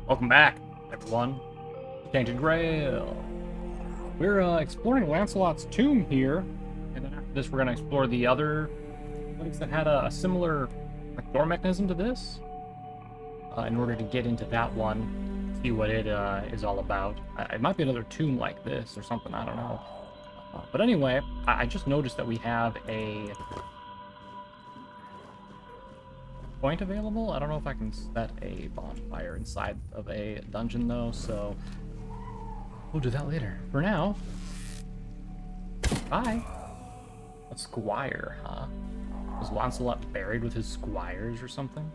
Welcome back, everyone. Tainted Grail. We're exploring Lancelot's tomb here, and then after this, we're going to explore the other place that had a similar door mechanism to this. In order to get into that one, see what it is all about. It might be another tomb like this or something. I don't know. But anyway, I just noticed that we have a point available. I don't know if I can set a bonfire inside of a dungeon though, so we'll do that later. For now, bye. A squire, huh? Was Lancelot buried with his squires or something?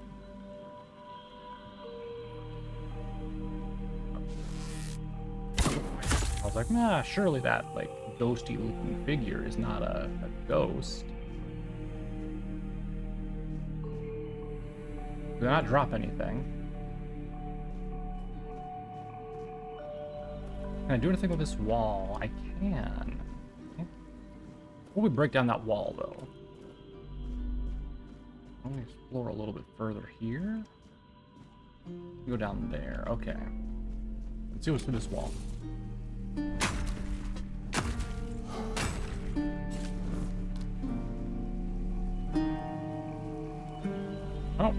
I was like, nah, surely that, like, ghosty looking figure is not a ghost. Did not drop anything. Can I do anything with this wall? I can. Will we break down that wall, though? Let me explore a little bit further here. Go down there. Okay. Let's see what's through this wall. Oh.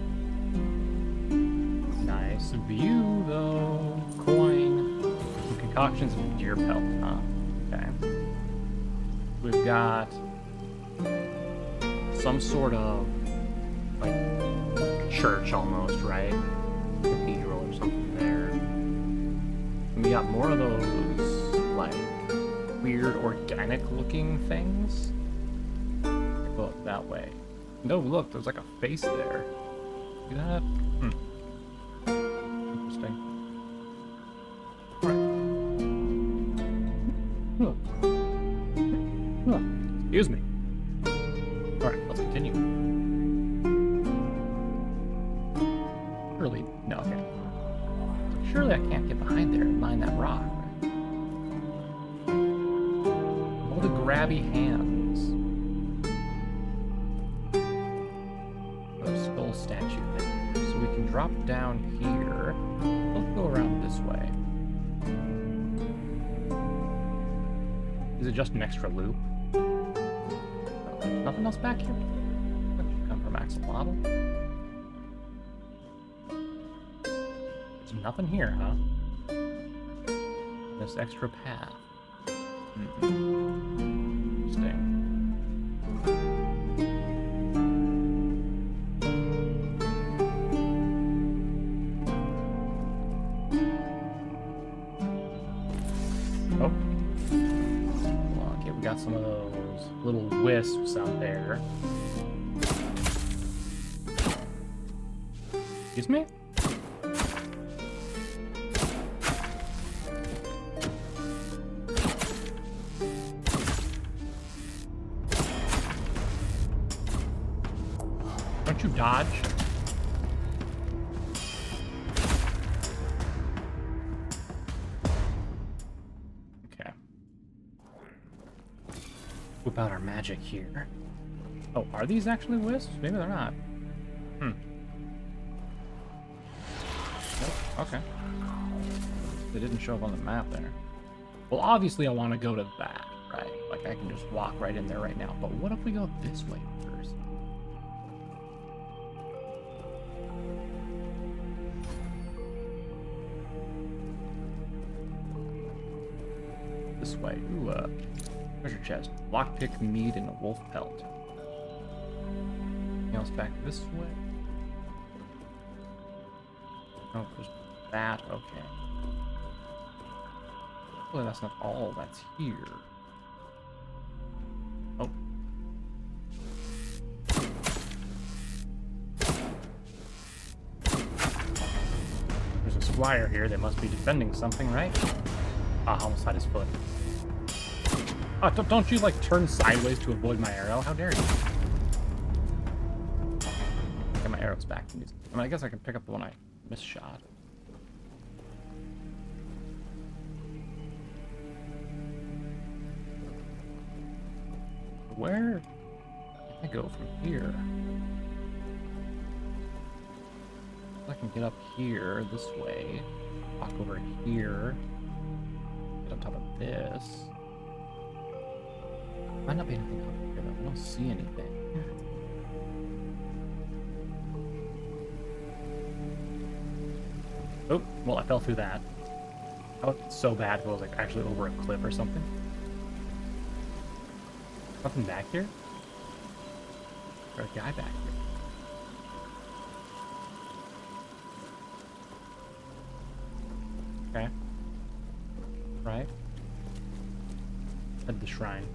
Nice view, though. Coin. Some concoctions of deer pelt, huh? Okay. We've got some sort of, like, church almost, right? Cathedral or something there. And we got more of those, like, weird organic looking things. Go up that way. No, look, there's like a face there. See that? Interesting. Alright. Excuse me. Alright, let's continue. Surely, no, okay. Surely I can't get behind there and mine that rock. All the grabby hands. A skull statue thing. So we can drop down here. Let's go around this way. Is it just an extra loop? There's nothing else back here? Come from Axolotl. There's nothing here, huh? This extra path. Interesting. Oh. Okay, we got some of those little wisps out there. Excuse me? Don't you dodge? Okay. Whip out our magic here. Oh, are these actually wisps? Maybe they're not. Nope. Okay. They didn't show up on the map there. Well, obviously I want to go to that, right? Like, I can just walk right in there right now. But what if we go this way first? This way. Ooh, treasure chest. Lockpick, mead, and a wolf pelt. Anything else back this way? Oh, there's that. Okay. Hopefully that's not all that's here. Oh. There's a squire here. They must be defending something, right? Ah, almost had his foot. Oh, don't you, like, turn sideways to avoid my arrow? How dare you? Get my arrows back. I mean, I guess I can pick up the one I misshot. Where can I go from here? Like can get up here this way. Walk over here. Get on top of this. Might not be anything up here though. I don't see anything. Oh, well, I fell through that. Oh, it's so bad if it was like actually over a cliff or something. Nothing back here? There's a guy back here. Okay. Right. Head to the shrine.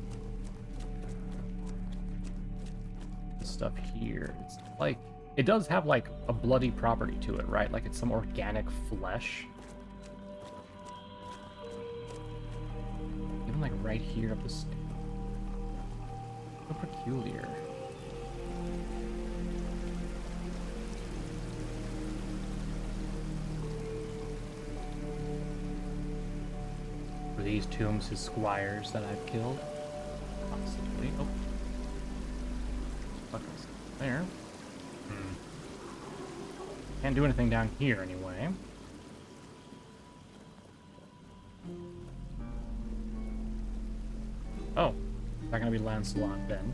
This stuff here. It's like, it does have like a bloody property to it, right? Like it's some organic flesh. Even like right here up the stairs. So peculiar. Were these tombs his squires that I've killed? Possibly. Oh. Fuck is there? Can't do anything down here anyway. Oh. Is that gonna be Lancelot then?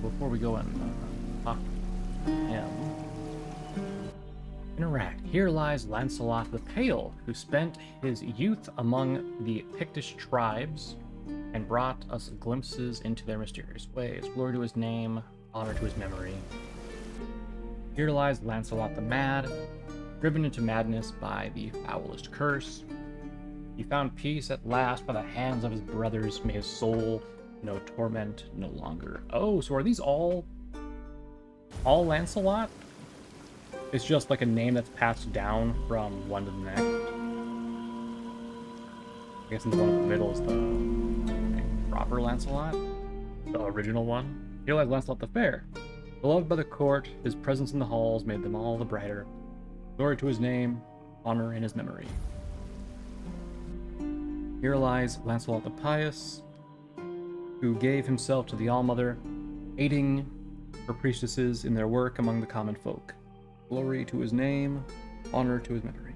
Before we go and talk to him. Interact. Here lies Lancelot the Pale, who spent his youth among the Pictish tribes and brought us glimpses into their mysterious ways. Glory to his name, honor to his memory. Here lies Lancelot the Mad, driven into madness by the foulest curse. He found peace at last by the hands of his brothers. May his soul know torment no longer. Oh, so are these all Lancelot? It's just like a name that's passed down from one to the next. I guess the one in the middle is the proper Lancelot, the original one. Here lies Lancelot the Fair. Beloved by the court, his presence in the halls made them all the brighter. Glory to his name, honor in his memory. Here lies Lancelot the Pious, who gave himself to the All-Mother, aiding her priestesses in their work among the common folk. Glory to his name, honor to his memory.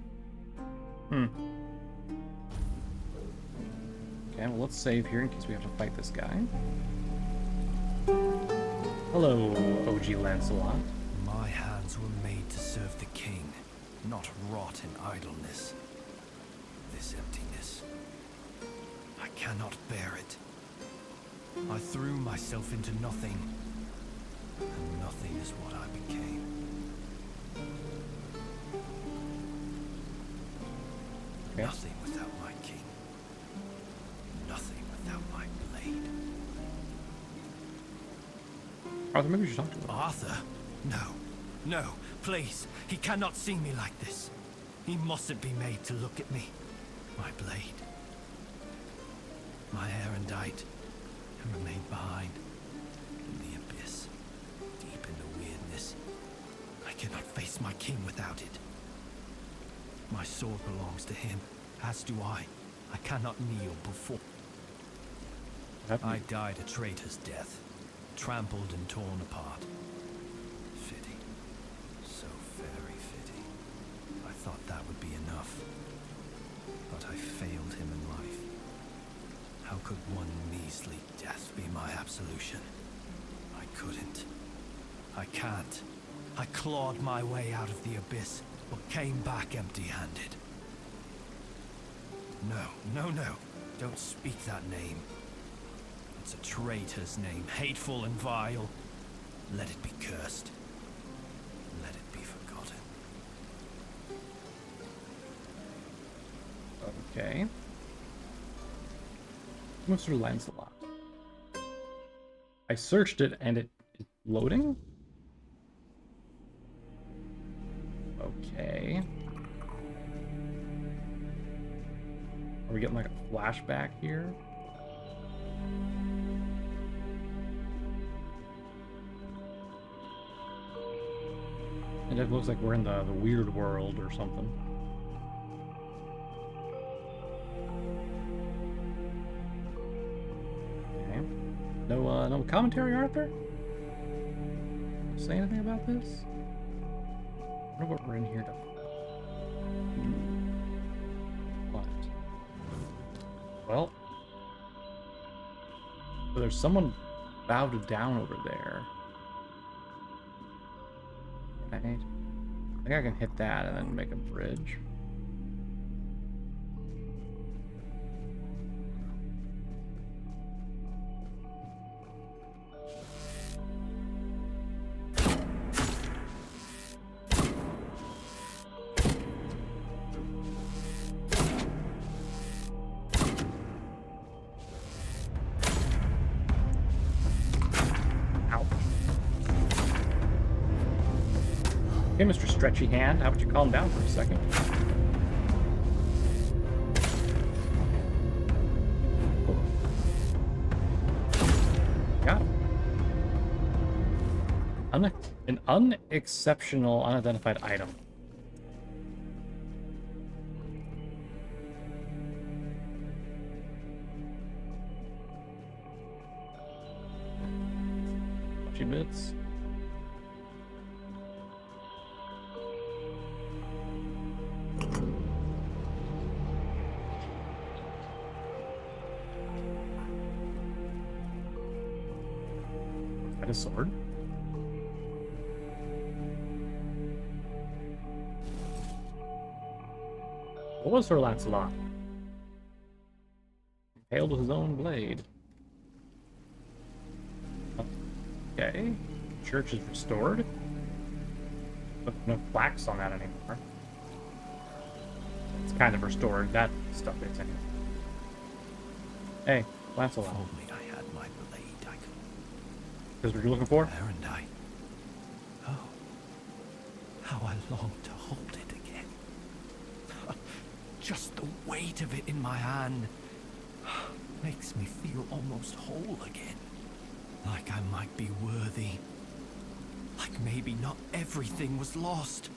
Okay, well let's save here in case we have to fight this guy. Hello, OG Lancelot. My hands were made to serve the king, not rot in idleness. This emptiness, I cannot bear it. I threw myself into nothing, and nothing is what I became. Okay. Nothing without my king. Nothing without my blade. Arthur, maybe you should talk to him. Arthur? No, please. He cannot see me like this. He mustn't be made to look at me. My blade. My erendite. And remain behind. In the abyss. Deep in the weirdness. I cannot face my king without it. My sword belongs to him, as do I. I cannot kneel before. I died a traitor's death, trampled and torn apart. Fitting. So very fitting. I thought that would be enough. But I failed him in life. How could one measly death be my absolution? I couldn't. I can't. I clawed my way out of the abyss, but came back empty-handed. No. Don't speak that name. It's a traitor's name, hateful and vile. Let it be cursed. Let it be forgotten. Okay. Mr. Lancelot. I searched it and it's loading? Okay. Are we getting like a flashback here? And it looks like we're in the weird world or something. Okay. No commentary, Arthur? Say anything about this? wonder what we're in here to what? Well, so there's someone bowed down over there. Right? I think I can hit that and then make a bridge. Okay, Mr. Stretchy Hand, how about you calm down for a second? Got him. An unexceptional, unidentified item. Few bits. A sword. What was Sir Lancelot? Impaled with his own blade. Okay. Church is restored. But no plaques on that anymore. It's kind of restored. That stuff is anyway. Hey, Lancelot. If only I had my blade, I could. Is what you're looking for? There and I. Oh, how I long to hold it again. Just the weight of it in my hand makes me feel almost whole again. Like I might be worthy. Like maybe not everything was lost.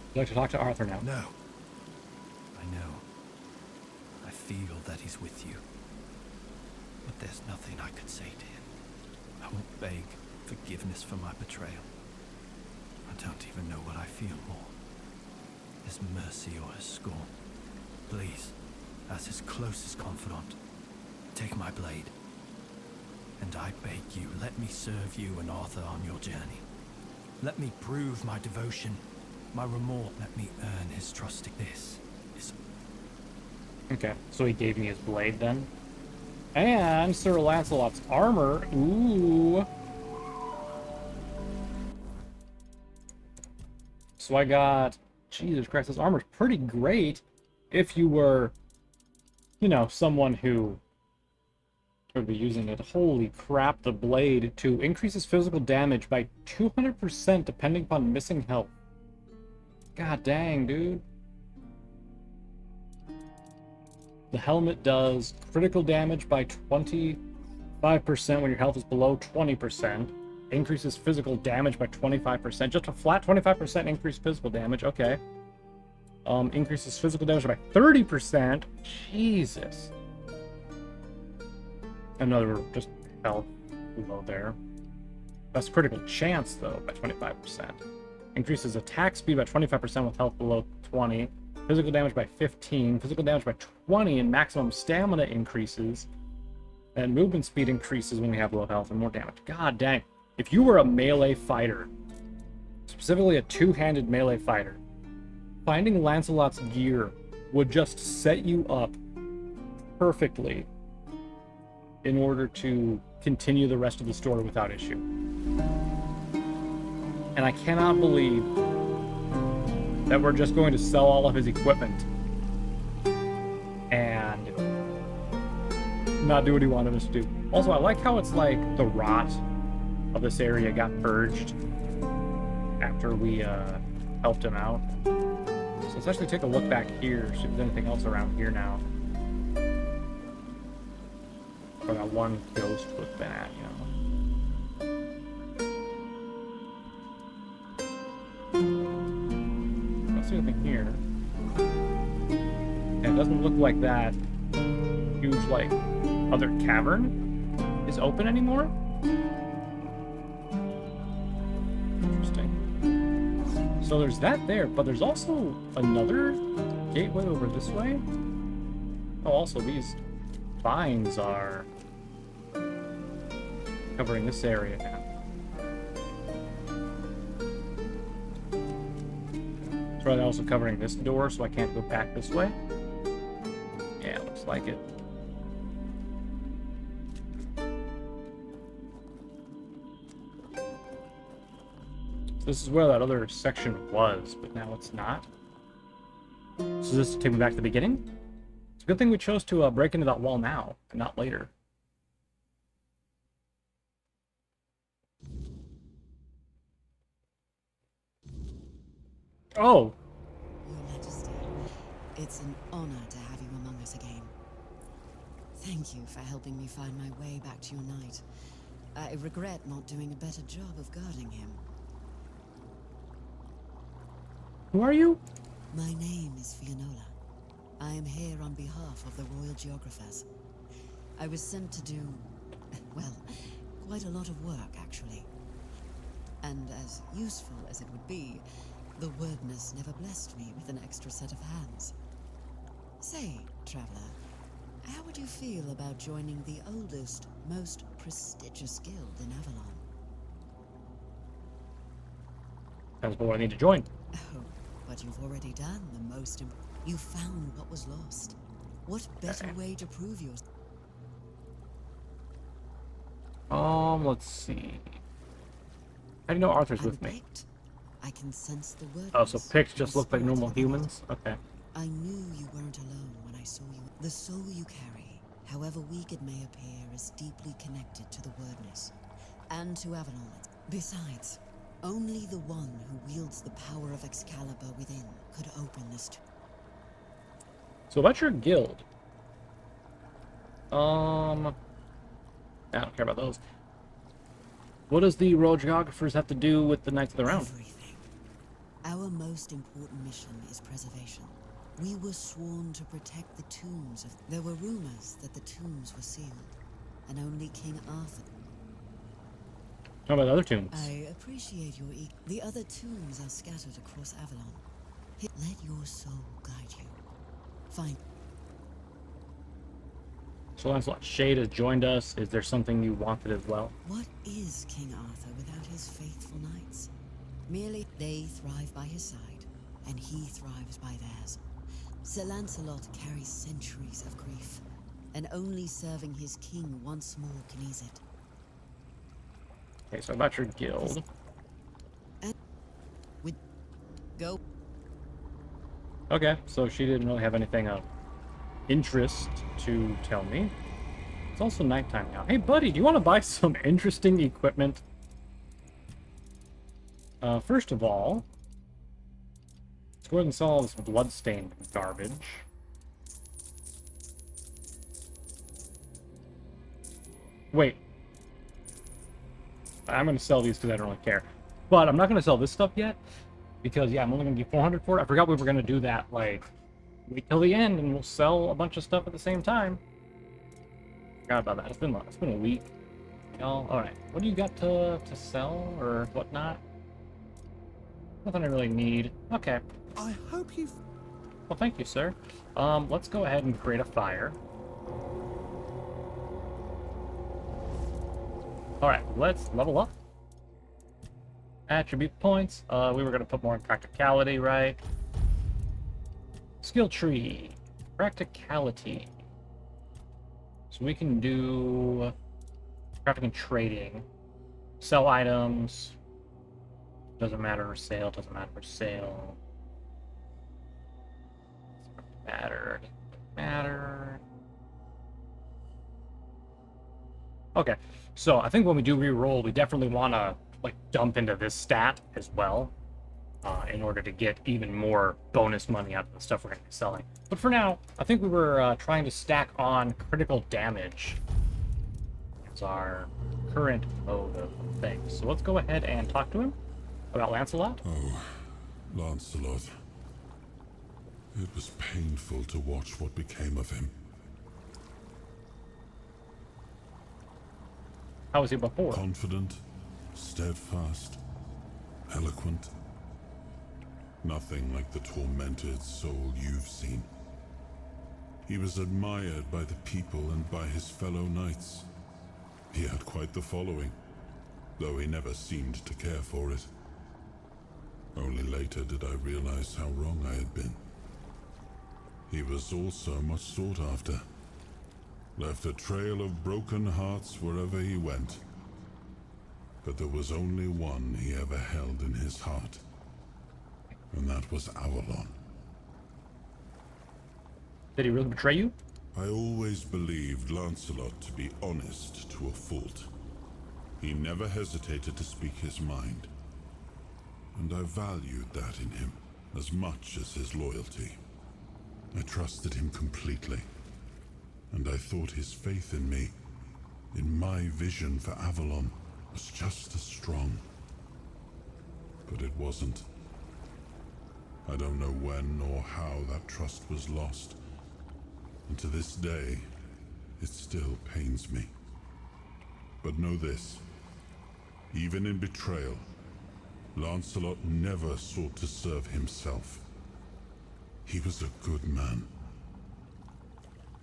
Would you like to talk to Arthur now? No. I know. I feel that he's with you. But there's nothing I could say to him. I won't beg forgiveness for my betrayal. I don't even know what I feel more. His mercy or his scorn. Please, as his closest confidant, take my blade. And I beg you, let me serve you and Arthur on your journey. Let me prove my devotion, my remorse. Let me earn his trust. This is... Okay, so he gave me his blade then. And Sir Lancelot's armor. Ooh. So I got... Jesus Christ, this armor's pretty great if you were, you know, someone who would be using it. Holy crap, the blade to increases physical damage by 200% depending upon missing health. God dang, dude. The helmet does critical damage by 25% when your health is below 20%. Increases physical damage by 25%. Just a flat 25% increased physical damage. Okay. Increases physical damage by 30%. Jesus. Another just health below there. That's critical chance, though, by 25%. Increases attack speed by 25% with health below 20. Physical damage by 15. Physical damage by 20, and maximum stamina increases. And movement speed increases when we have low health and more damage. God dang. If you were a melee fighter, specifically a two-handed melee fighter, finding Lancelot's gear would just set you up perfectly in order to continue the rest of the story without issue. And I cannot believe that we're just going to sell all of his equipment and not do what he wanted us to do. Also, I like how it's like the rot of this area got purged after we helped him out. So let's actually take a look back here, see if there's anything else around here now. Or that one ghost was been at, you know. Let's see anything here. And it doesn't look like that huge, like, other cavern is open anymore. So there's that there, but there's also another gateway over this way. Oh, also these vines are covering this area now. It's probably also covering this door, so I can't go back this way. Yeah, looks like it. So this is where that other section was, but now it's not. So this will take me back to the beginning. It's a good thing we chose to break into that wall now, and not later. Oh! Your Majesty, it's an honor to have you among us again. Thank you for helping me find my way back to your knight. I regret not doing a better job of guarding him. Who are you? My name is Fianola. I am here on behalf of the Royal Geographers. I was sent to do, well, quite a lot of work, actually. And as useful as it would be, the wordness never blessed me with an extra set of hands. Say, traveler, how would you feel about joining the oldest, most prestigious guild in Avalon? Depends on what I need to join. Oh, but you've already done the most you found what was lost. What better way to prove yours? Let's see. How do you know Arthur's with me? Picked. I can sense the word. Oh, so picked just look like normal humans? Okay. I knew you weren't alone when I saw you. The soul you carry, however weak it may appear, is deeply connected to the wordness and to Avalon. Besides, only the one who wields the power of Excalibur within could open this. So about your guild. I don't care about those. What does the Royal Geographers have to do with the Knights of the Round? Everything. Our most important mission is preservation. We were sworn to protect the tombs of... There were rumors that the tombs were sealed, and only King Arthur... How about the other tombs? I appreciate your The other tombs are scattered across Avalon. Let your soul guide you. Fine. So Lancelot Shade has joined us. Is there something you wanted as well? What is King Arthur without his faithful knights? Merely they thrive by his side, and he thrives by theirs. Sir Lancelot carries centuries of grief, and only serving his king once more can ease it. Okay, so about your guild. And with go. Okay, so she didn't really have anything of interest to tell me. It's also nighttime now. Hey, buddy, do you want to buy some interesting equipment? First of all, let's go ahead and sell all this bloodstained garbage. Wait. I'm going to sell these because I don't really care. But I'm not going to sell this stuff yet. Because, yeah, I'm only going to get 400 for it. I forgot we were going to do that, like, wait till the end and we'll sell a bunch of stuff at the same time. Forgot about that. It's been a week. Y'all, alright. What do you got to sell or whatnot? Nothing I really need. Okay. I hope you've... Well, thank you, sir. Let's go ahead and create a fire. Alright, let's level up. Attribute points. We were going to put more in practicality, right? Skill tree. Practicality. So we can do crafting and trading. Sell items. Doesn't matter for sale. Doesn't matter for sale. Matter. Matter. Okay. So I think when we do re-roll, we definitely want to like dump into this stat as well in order to get even more bonus money out of the stuff we're going to be selling. But for now, I think we were trying to stack on critical damage as our current mode of things. So let's go ahead and talk to him about Lancelot. Oh, Lancelot. It was painful to watch what became of him. How was he before? Confident, steadfast, eloquent. Nothing like the tormented soul you've seen. He was admired by the people and by his fellow knights. He had quite the following, though he never seemed to care for it. Only later did I realize how wrong I had been. He was also much sought after. Left a trail of broken hearts wherever he went. But there was only one he ever held in his heart. And that was Avalon. Did he really betray you? I always believed Lancelot to be honest to a fault. He never hesitated to speak his mind. And I valued that in him as much as his loyalty. I trusted him completely. And I thought his faith in me, in my vision for Avalon, was just as strong. But it wasn't. I don't know when or how that trust was lost. And to this day, it still pains me. But know this, even in betrayal, Lancelot never sought to serve himself. He was a good man.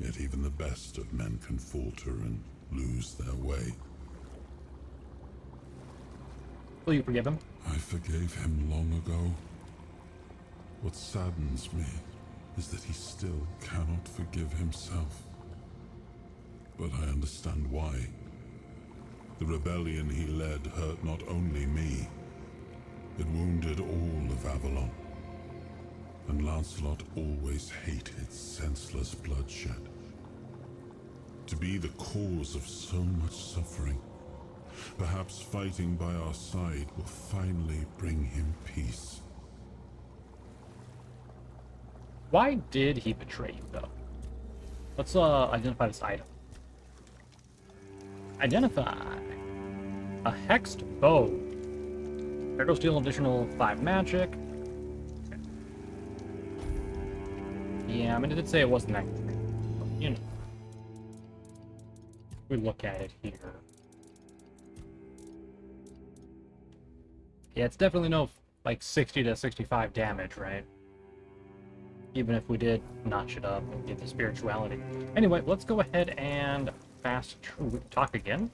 Yet even the best of men can falter and lose their way. Will you forgive him? I forgave him long ago. What saddens me is that he still cannot forgive himself. But I understand why. The rebellion he led hurt not only me, it wounded all of Avalon. And Lancelot always hated senseless bloodshed. To be the cause of so much suffering, perhaps fighting by our side will finally bring him peace. Why did he betray you, though? Let's identify this item. Identify. A hexed bow. Critical steel, additional 5 magic. Okay. Yeah, I mean, it did say it wasn't that great. But, you know. We look at it here. Yeah, it's definitely no, like, 60 to 65 damage, right? Even if we did notch it up and get the spirituality. Anyway, let's go ahead and talk again.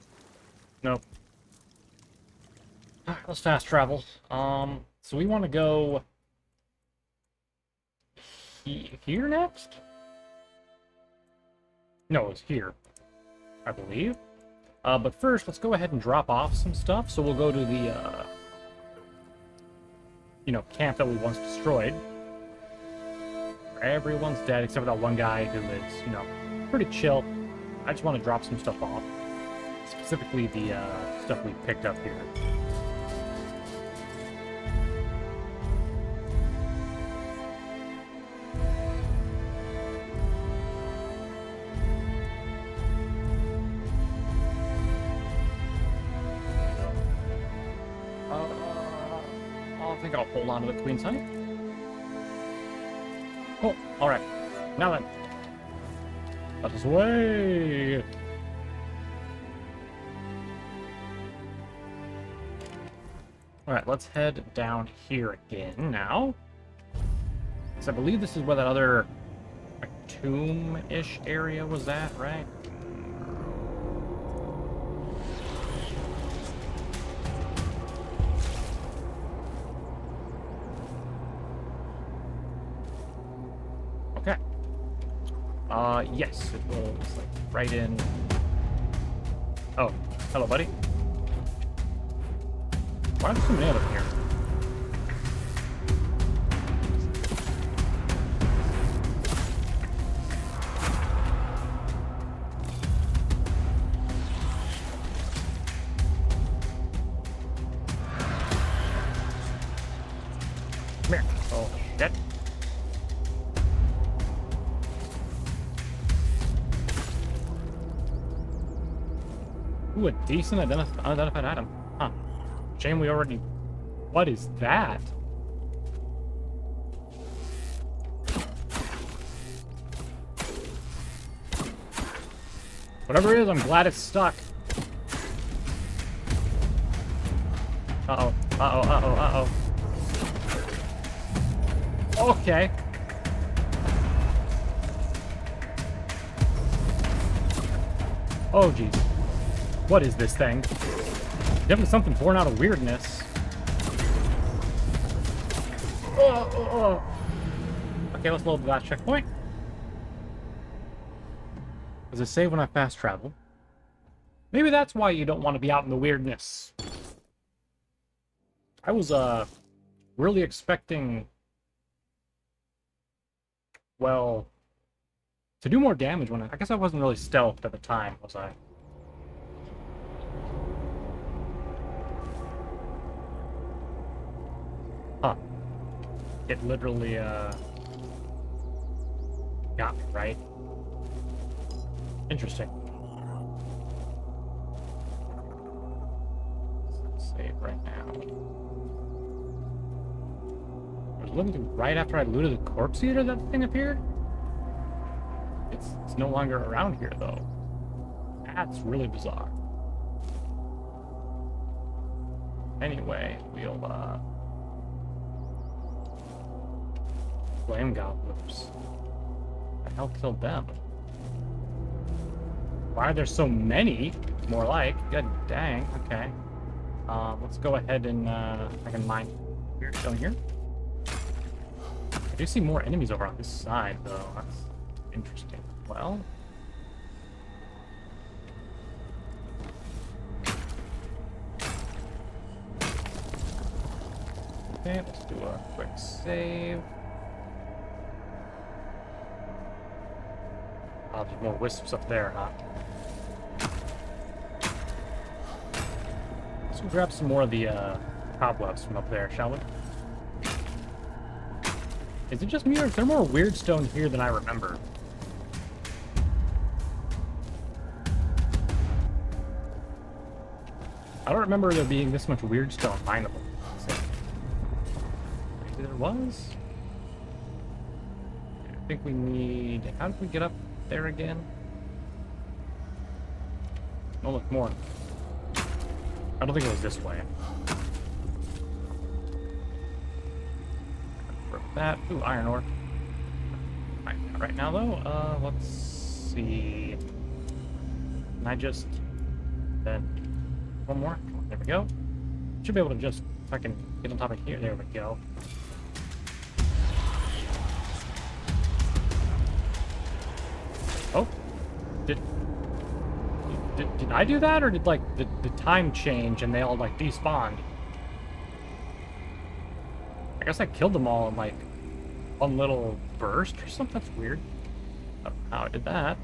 Nope. Alright, let's fast travel. So we want to go here next? No, it's here, I believe. But first, let's go ahead and drop off some stuff. So we'll go to the, camp that we once destroyed. Everyone's dead except for that one guy who is, pretty chill. I just want to drop some stuff off. Specifically the stuff we picked up here. I think I'll hold on to the Queen's Honey. Cool. Alright. Now then. Let us away! Alright, let's head down here again now. Because I believe this is where that other tomb-ish area was at, right? Okay. Yes, it will just like right in. Oh, hello, buddy. Why are there so many of them here? Come here. Oh, shit. Ooh, a decent unidentified item. Huh. Shame we already... What is that? Whatever it is, I'm glad it's stuck. Uh-oh. Uh-oh, uh-oh, uh-oh. Okay. Oh, jeez. What is this thing? Definitely something born out of weirdness. Okay, let's load the last checkpoint. Does it save when I fast travel? Maybe that's why you don't want to be out in the weirdness. I was, really expecting, well, to do more damage when I guess I wasn't really stealthed at the time, was I? Huh. It literally, got me, right? Interesting. Save right now. I was looking right after I looted the corpse eater that thing appeared? It's no longer around here, though. That's really bizarre. Anyway, we'll, flame gobblers. The hell killed them? Why are there so many? More like. God dang. Okay. Let's go ahead and, I can mine here, down here. I do see more enemies over on this side, though. That's interesting. Well. Okay, let's do a quick save. Oh, there's more wisps up there, huh? Let's go grab some more of the cobwebs from up there, shall we? Is it just me, or is there more weird stone here than I remember? I don't remember there being this much weird stone mineable. So, maybe there was? I think we need... How did we get up there again? Oh, look, more. I don't think it was this way. Rip that. Ooh, iron ore. Right now, though, let's see. Can I just... Then... One more. There we go. Should be able to just fucking get on top of here. There we go. Oh. Did I do that, or did, like, the time change and they all, like, despawned? I guess I killed them all in, like, one little burst or something. That's weird. I don't know how I did that.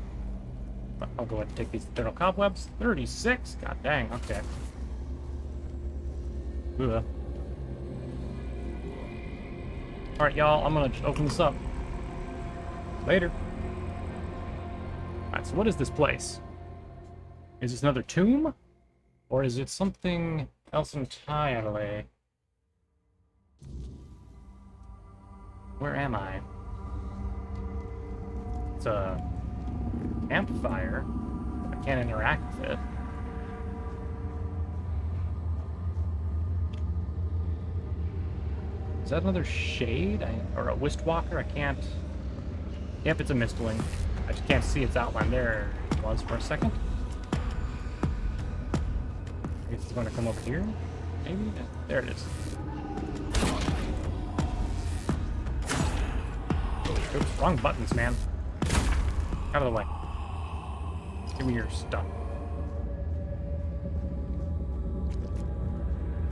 But I'll go ahead and take these eternal cobwebs. 36? God dang, okay. Ugh. Alright, y'all, I'm gonna open this up. Later. Alright, so what is this place? Is this another tomb? Or is it something else entirely? Where am I? It's a campfire. I can't interact with it. Is that another shade? Or a Wistwalker? I can't... Yep, it's a Mistling. I just can't see its outline. There it was for a second. I guess it's going to come over here. Maybe? There it is. Oops, wrong buttons, man. Out of the way. Give me your stuff.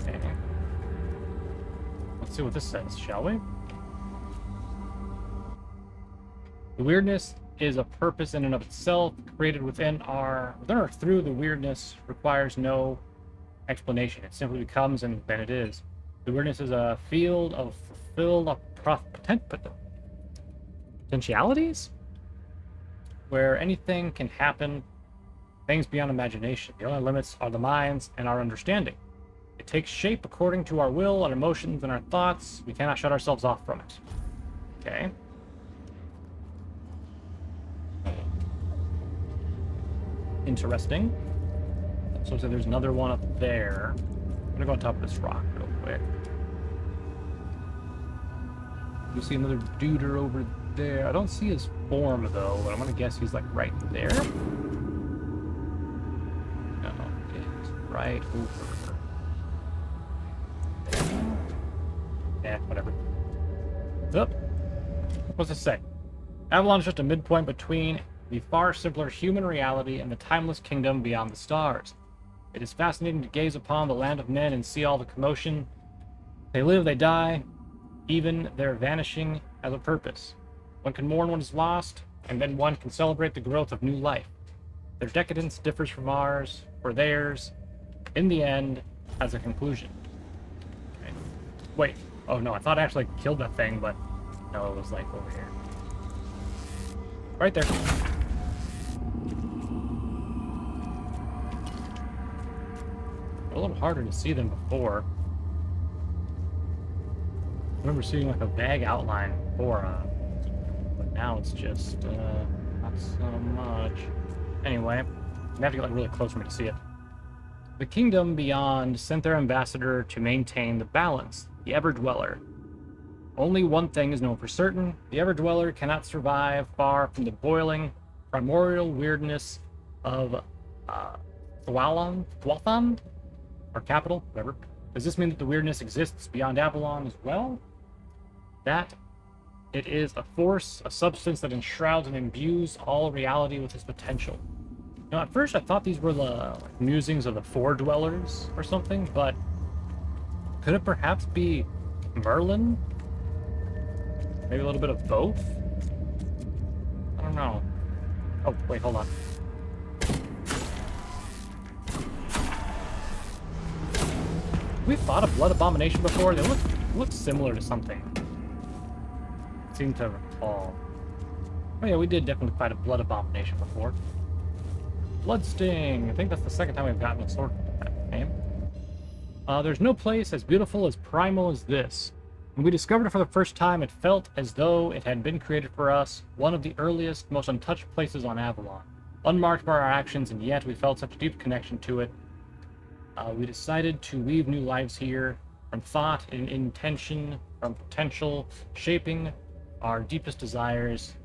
Okay. Let's see what this says, shall we? The weirdness is a purpose in and of itself, created within or through the weirdness requires no explanation. It simply becomes, and then it is. The weirdness is a field of fulfilled potentialities, where anything can happen, things beyond imagination. The only limits are the minds and our understanding. It takes shape according to our will, our emotions, and our thoughts. We cannot shut ourselves off from it. Okay. Interesting. So there's another one up there. I'm gonna go on top of this rock real quick. You see another duder over there. I don't see his form though, but I'm gonna guess he's like right there. No, it's right over there. Yeah, whatever. Up. What's this say? Avalon is just a midpoint between the far simpler human reality and the timeless kingdom beyond the stars. It is fascinating to gaze upon the land of men and see all the commotion. They live, they die, even their vanishing has a purpose. One can mourn what is lost, and then one can celebrate the growth of new life. Their decadence differs from ours, for theirs, in the end, has a conclusion. Okay. Wait, oh no, I thought I actually killed that thing, but no, it was like over here. Right there. A little harder to see than before. I remember seeing like a vague outline before, but now it's just not so much. Anyway, you have to get like really close for me to see it. The kingdom beyond sent their ambassador to maintain the balance, the Ever-Dweller. Only one thing is known for certain: the Ever-Dweller cannot survive far from the boiling, primordial weirdness of Thwathan? Or capital, whatever. Does this mean that the weirdness exists beyond Avalon as well? That it is a force, a substance that enshrouds and imbues all reality with its potential. Now, at first I thought these were the musings of the Four Dwellers or something, but could it perhaps be Merlin? Maybe a little bit of both? I don't know. Oh, wait, hold on. We fought a Blood Abomination before. They look similar to something. Seem to recall. Oh yeah, we did definitely fight a Blood Abomination before. Bloodsting. I think that's the second time we've gotten a sword with that name. There's no place as beautiful as primal as this. When we discovered it for the first time, it felt as though it had been created for us, one of the earliest, most untouched places on Avalon. Unmarked by our actions, and yet we felt such a deep connection to it. We decided to weave new lives here, from thought and intention, from potential, shaping our deepest desires.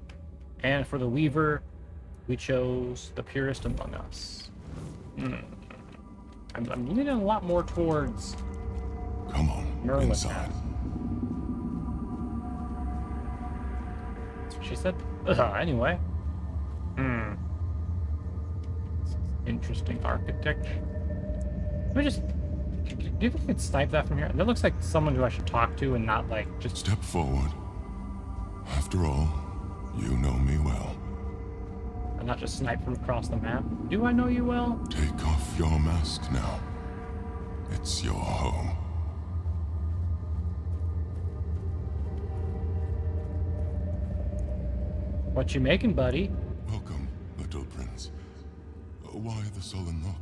And for the Weaver, we chose the purest among us. I'm leaning a lot more towards Come on, Merlin inside. now. That's what she said. Anyway. Interesting architecture. Let me just... Do you think I could snipe that from here? That looks like someone who I should talk to and not, like, just... Step forward. After all, you know me well. And not just snipe from across the map. Do I know you well? Take off your mask now. It's your home. What you making, buddy? Welcome, little prince. Why the sullen look?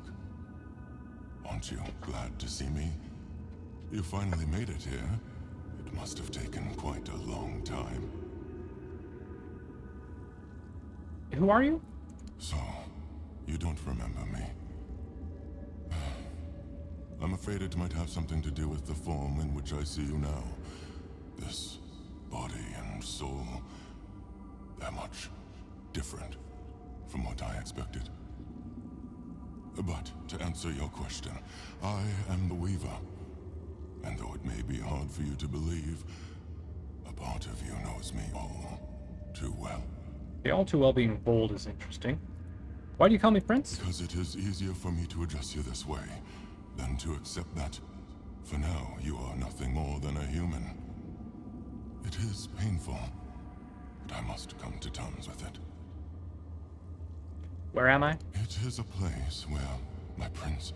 Aren't you glad to see me? You finally made it here. It must have taken quite a long time. Who are you? So, you don't remember me. I'm afraid it might have something to do with the form in which I see you now. This body and soul, they're much different from what I expected. But to answer your question, I am the Weaver. And though it may be hard for you to believe, a part of you knows me all too well. The all too well being bold is interesting. Why do you call me Prince? Because it is easier for me to address you this way than to accept that, for now, you are nothing more than a human. It is painful, but I must come to terms with it. Where am I? It is a place where my prince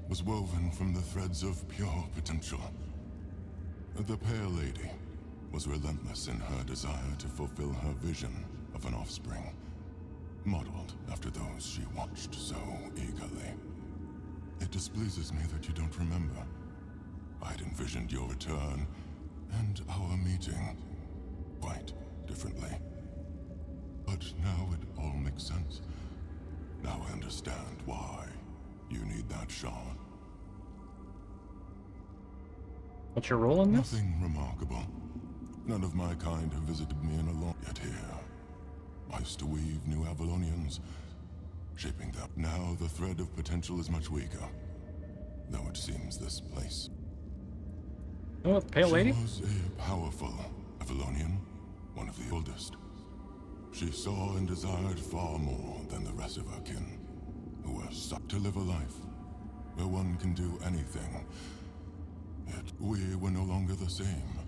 was woven from the threads of pure potential. The Pale Lady was relentless in her desire to fulfill her vision of an offspring, modeled after those she watched so eagerly. It displeases me that you don't remember. I'd envisioned your return and our meeting quite differently. But now it all makes sense. Now I understand why you need that shard. What's your role in this? Nothing remarkable. None of my kind have visited me in a long... Yet here, I used to weave new Avalonians, shaping that. Now the thread of potential is much weaker. Though it seems this place... Oh, the pale lady? She was a powerful Avalonian, one of the oldest. She saw and desired far more than the rest of her kin, who were sought to live a life where one can do anything. Yet we were no longer the same.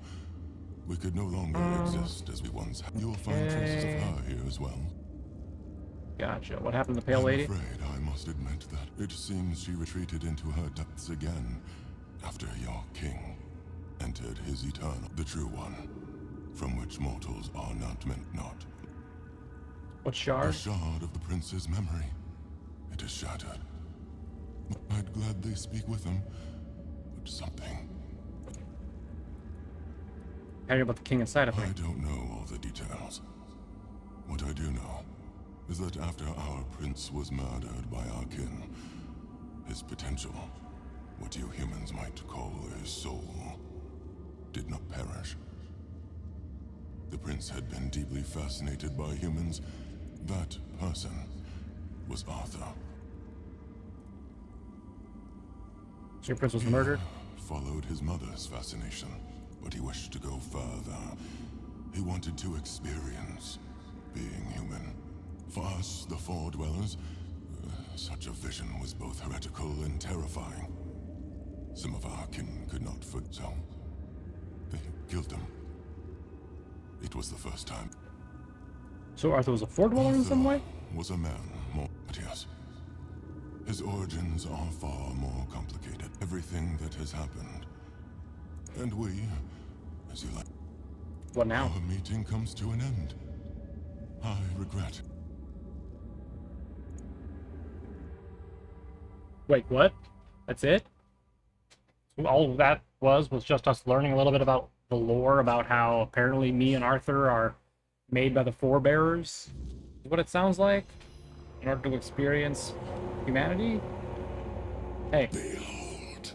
We could no longer exist as we once had. You'll find traces of her here as well. Gotcha. What happened to the pale lady? I'm afraid I must admit that it seems she retreated into her depths again after your king entered his eternal, the true one, from which mortals are not meant not. What shard? A shard of the prince's memory. It is shattered. I'd gladly speak with him, but something... How do you about the king inside of me? I don't know all the details. What I do know is that after our prince was murdered by our kin, his potential, what you humans might call a soul, did not perish. The prince had been deeply fascinated by humans. That person was Arthur. So your prince was murdered? Followed his mother's fascination, but he wished to go further. He wanted to experience being human. For us, the Four Dwellers, such a vision was both heretical and terrifying. Some of our kin could not forget, so they killed him. It was the first time. So Arthur was a Four Dweller in some way? Was a man, more, but yes. His origins are far more complicated. Everything that has happened. And we, as you like... What now? Our meeting comes to an end. I regret. Wait, what? That's it? All that was just us learning a little bit about the lore, about how apparently me and Arthur are made by the Forebearers? Is what it sounds like? In order to experience humanity? Hey. Behold.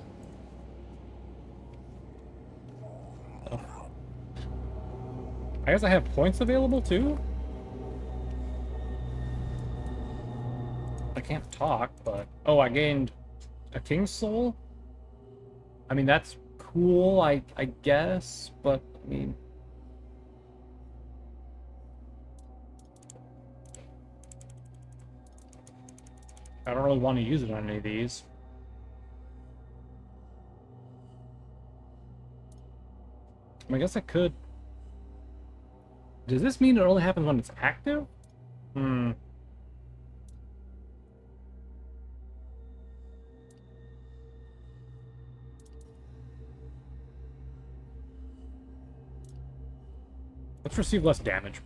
Oh. I guess I have points available too? I can't talk, but... Oh, I gained a King's Soul? I mean, that's cool, I guess, but, I mean... I don't really want to use it on any of these. I guess I could... Does this mean it only happens when it's active? Hmm. Let's receive less damage.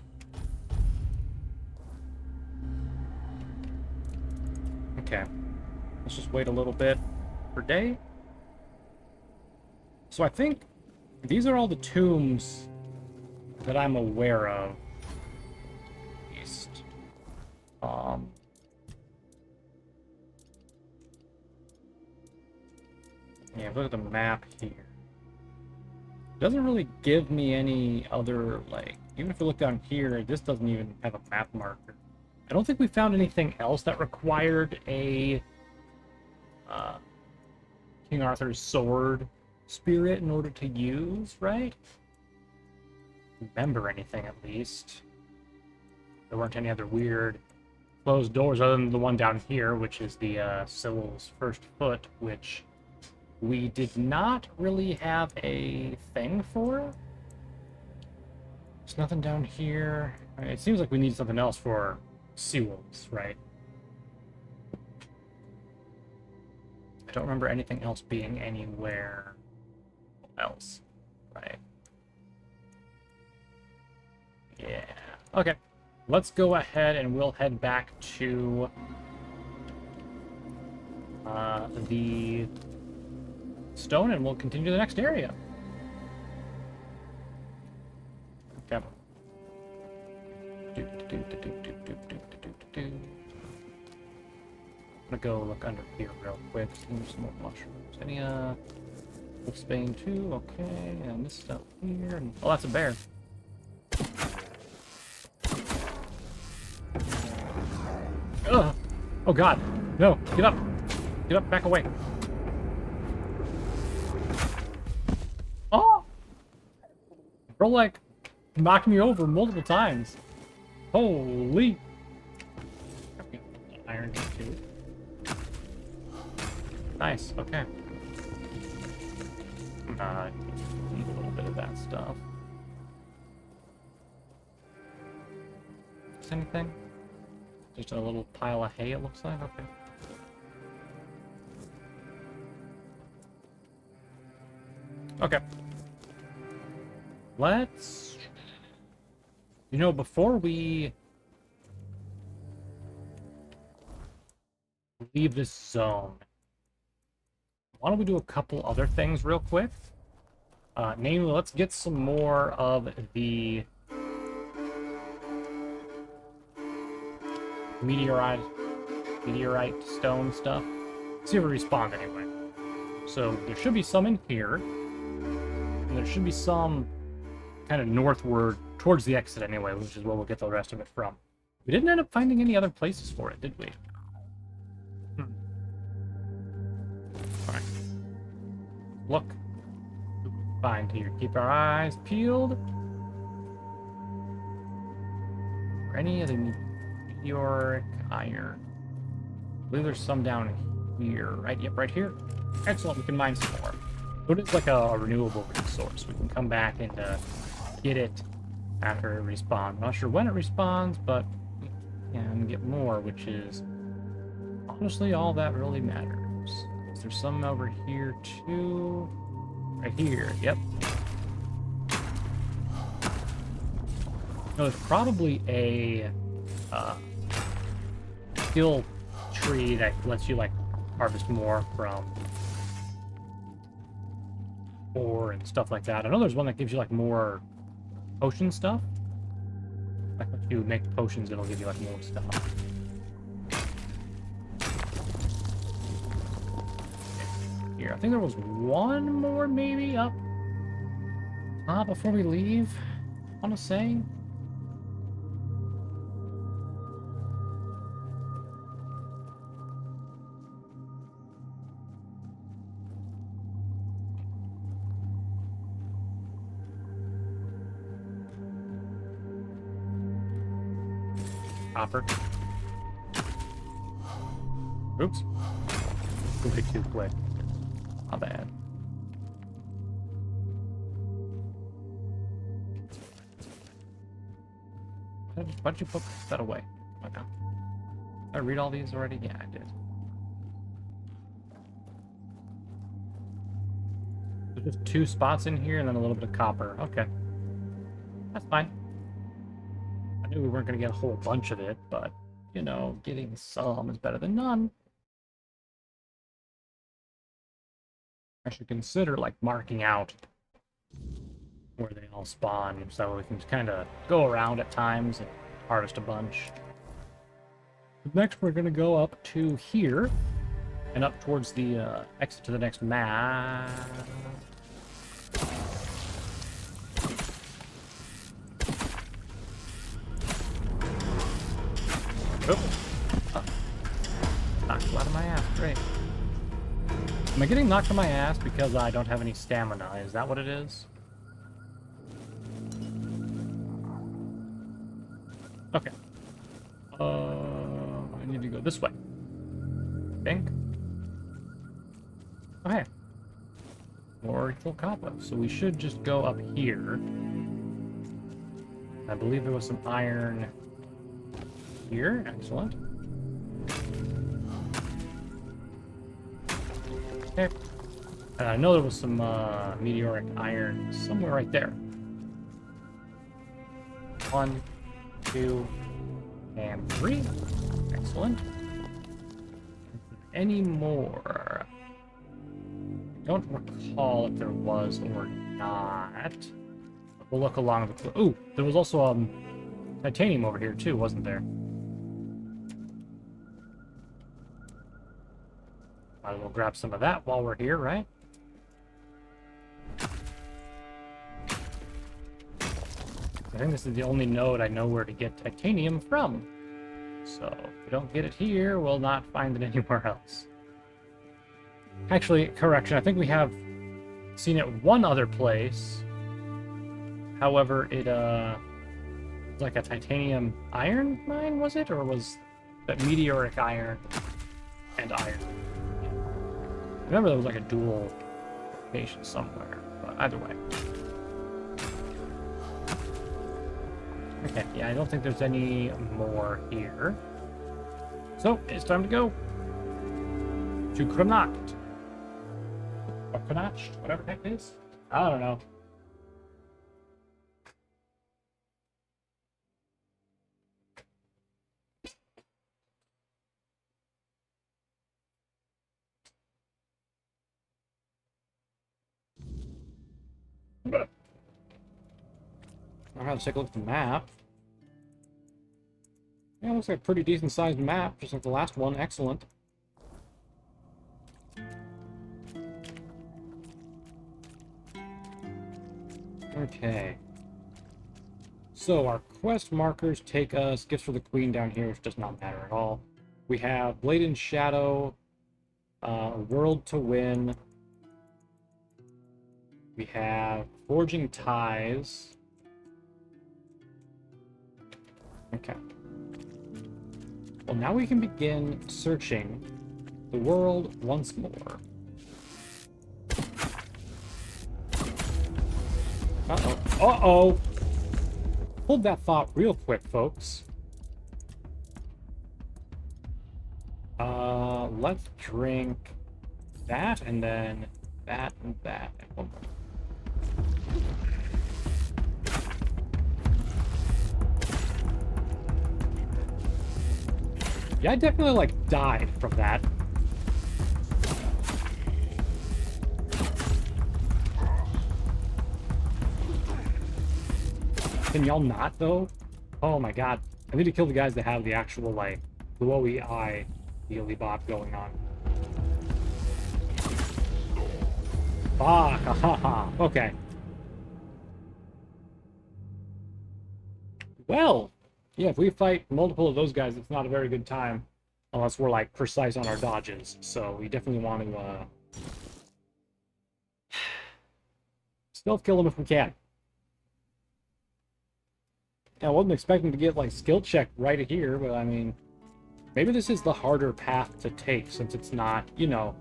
Okay. Let's just wait a little bit per day. So I think these are all the tombs that I'm aware of. At least. Yeah, look at the map here. It doesn't really give me any other, like, even if you look down here, this doesn't even have a map marker. I don't think we found anything else that required a King Arthur's sword spirit in order to use, right? Remember anything, at least. There weren't any other weird closed doors other than the one down here, which is the Sibyl's first foot, which we did not really have a thing for. There's nothing down here. I mean, it seems like we need something else for Sewell's, right? I don't remember anything else being anywhere else, right? Yeah. Okay. Let's go ahead and we'll head back to the stone and we'll continue to the next area. Okay. I'm gonna go look under here real quick. See some more mushrooms. Any Spain too, okay, and this stuff here, and oh, that's a bear. Ugh! Oh god, no, get up, back away. Oh! Bro, like, knocked me over multiple times. Holy! Iron too. Nice, okay. Need a little bit of that stuff. Is anything? Just a little pile of hay, it looks like. Okay. Okay. Let's... You know, before we leave this zone, why don't we do a couple other things real quick? Namely, let's get some more of the meteorite stone stuff. See if it respawned anyway. So there should be some in here, and there should be some kind of northward towards the exit anyway, which is where we'll get the rest of it from. We didn't end up finding any other places for it, did we? Alright. Look. Find here. Keep our eyes peeled. For any of the meteoric iron. I believe there's some down here, right? Yep, right here. Excellent, we can mine some more. So it is like a renewable resource. We can come back and get it after it respawns. I'm not sure when it respawns, but we can get more, which is honestly all that really matters. Is there some over here too? Right here, yep. No, there's probably a skill tree that lets you like harvest more from ore and stuff like that. I know there's one that gives you like more potion stuff. Like if you make potions, it'll give you like more stuff. Here, I think there was one more maybe up before we leave, I want to say. Copper. Oops. Way too quick. Not bad. Why'd you put that away? Okay. Did I read all these already? Yeah, I did. There's just 2 spots in here and then a little bit of copper. Okay. That's fine. I knew we weren't going to get a whole bunch of it, but, you know, getting some is better than none. I should consider, like, marking out where they all spawn, so we can kind of go around at times and harvest a bunch. Next, we're going to go up to here, and up towards the exit to the next map. Oh. Knocked flat on my ass, great. Am I getting knocked on my ass because I don't have any stamina? Is that what it is? Okay. I need to go this way. I think. Oh, hey. More full copper. So we should just go up here. I believe there was some iron here. Excellent. Okay. I know there was some meteoric iron somewhere right there. 1, 2, and 3. Excellent. Any more? I don't recall if there was or not. We'll look along the... Ooh, there was also titanium over here too, wasn't there? Might as well grab some of that while we're here, right? I think this is the only node I know where to get titanium from. So if we don't get it here, we'll not find it anywhere else. Actually, correction, I think we have seen it one other place. However, it was like a titanium iron mine, was it? Or was that meteoric iron and iron? I remember there was like a dual location somewhere, but either way. Okay, yeah, I don't think there's any more here. So, it's time to go to Krenacht. Or Krenacht, whatever the heck it is. I don't know. Alright, let's take a look at the map. Yeah, looks like a pretty decent sized map, just like the last one. Excellent. Okay. So our quest markers take us gifts for the queen down here, which does not matter at all. We have Blade and Shadow, World to Win. We have Forging Ties. Okay. Well, now we can begin searching the world once more. Uh-oh. Uh-oh! Hold that thought real quick, folks. Let's drink that, and then that, and that, and one more. Yeah, I definitely, like, died from that. Can y'all not, though? Oh my god. I need to kill the guys that have the actual, like, glowy eye dealy bop going on. Fuck, haha. Okay. Well, yeah, if we fight multiple of those guys, it's not a very good time. Unless we're, like, precise on our dodges. So we definitely want to, stealth kill them if we can. I wasn't expecting to get, like, skill check right here, but I mean, maybe this is the harder path to take, since it's not, you know,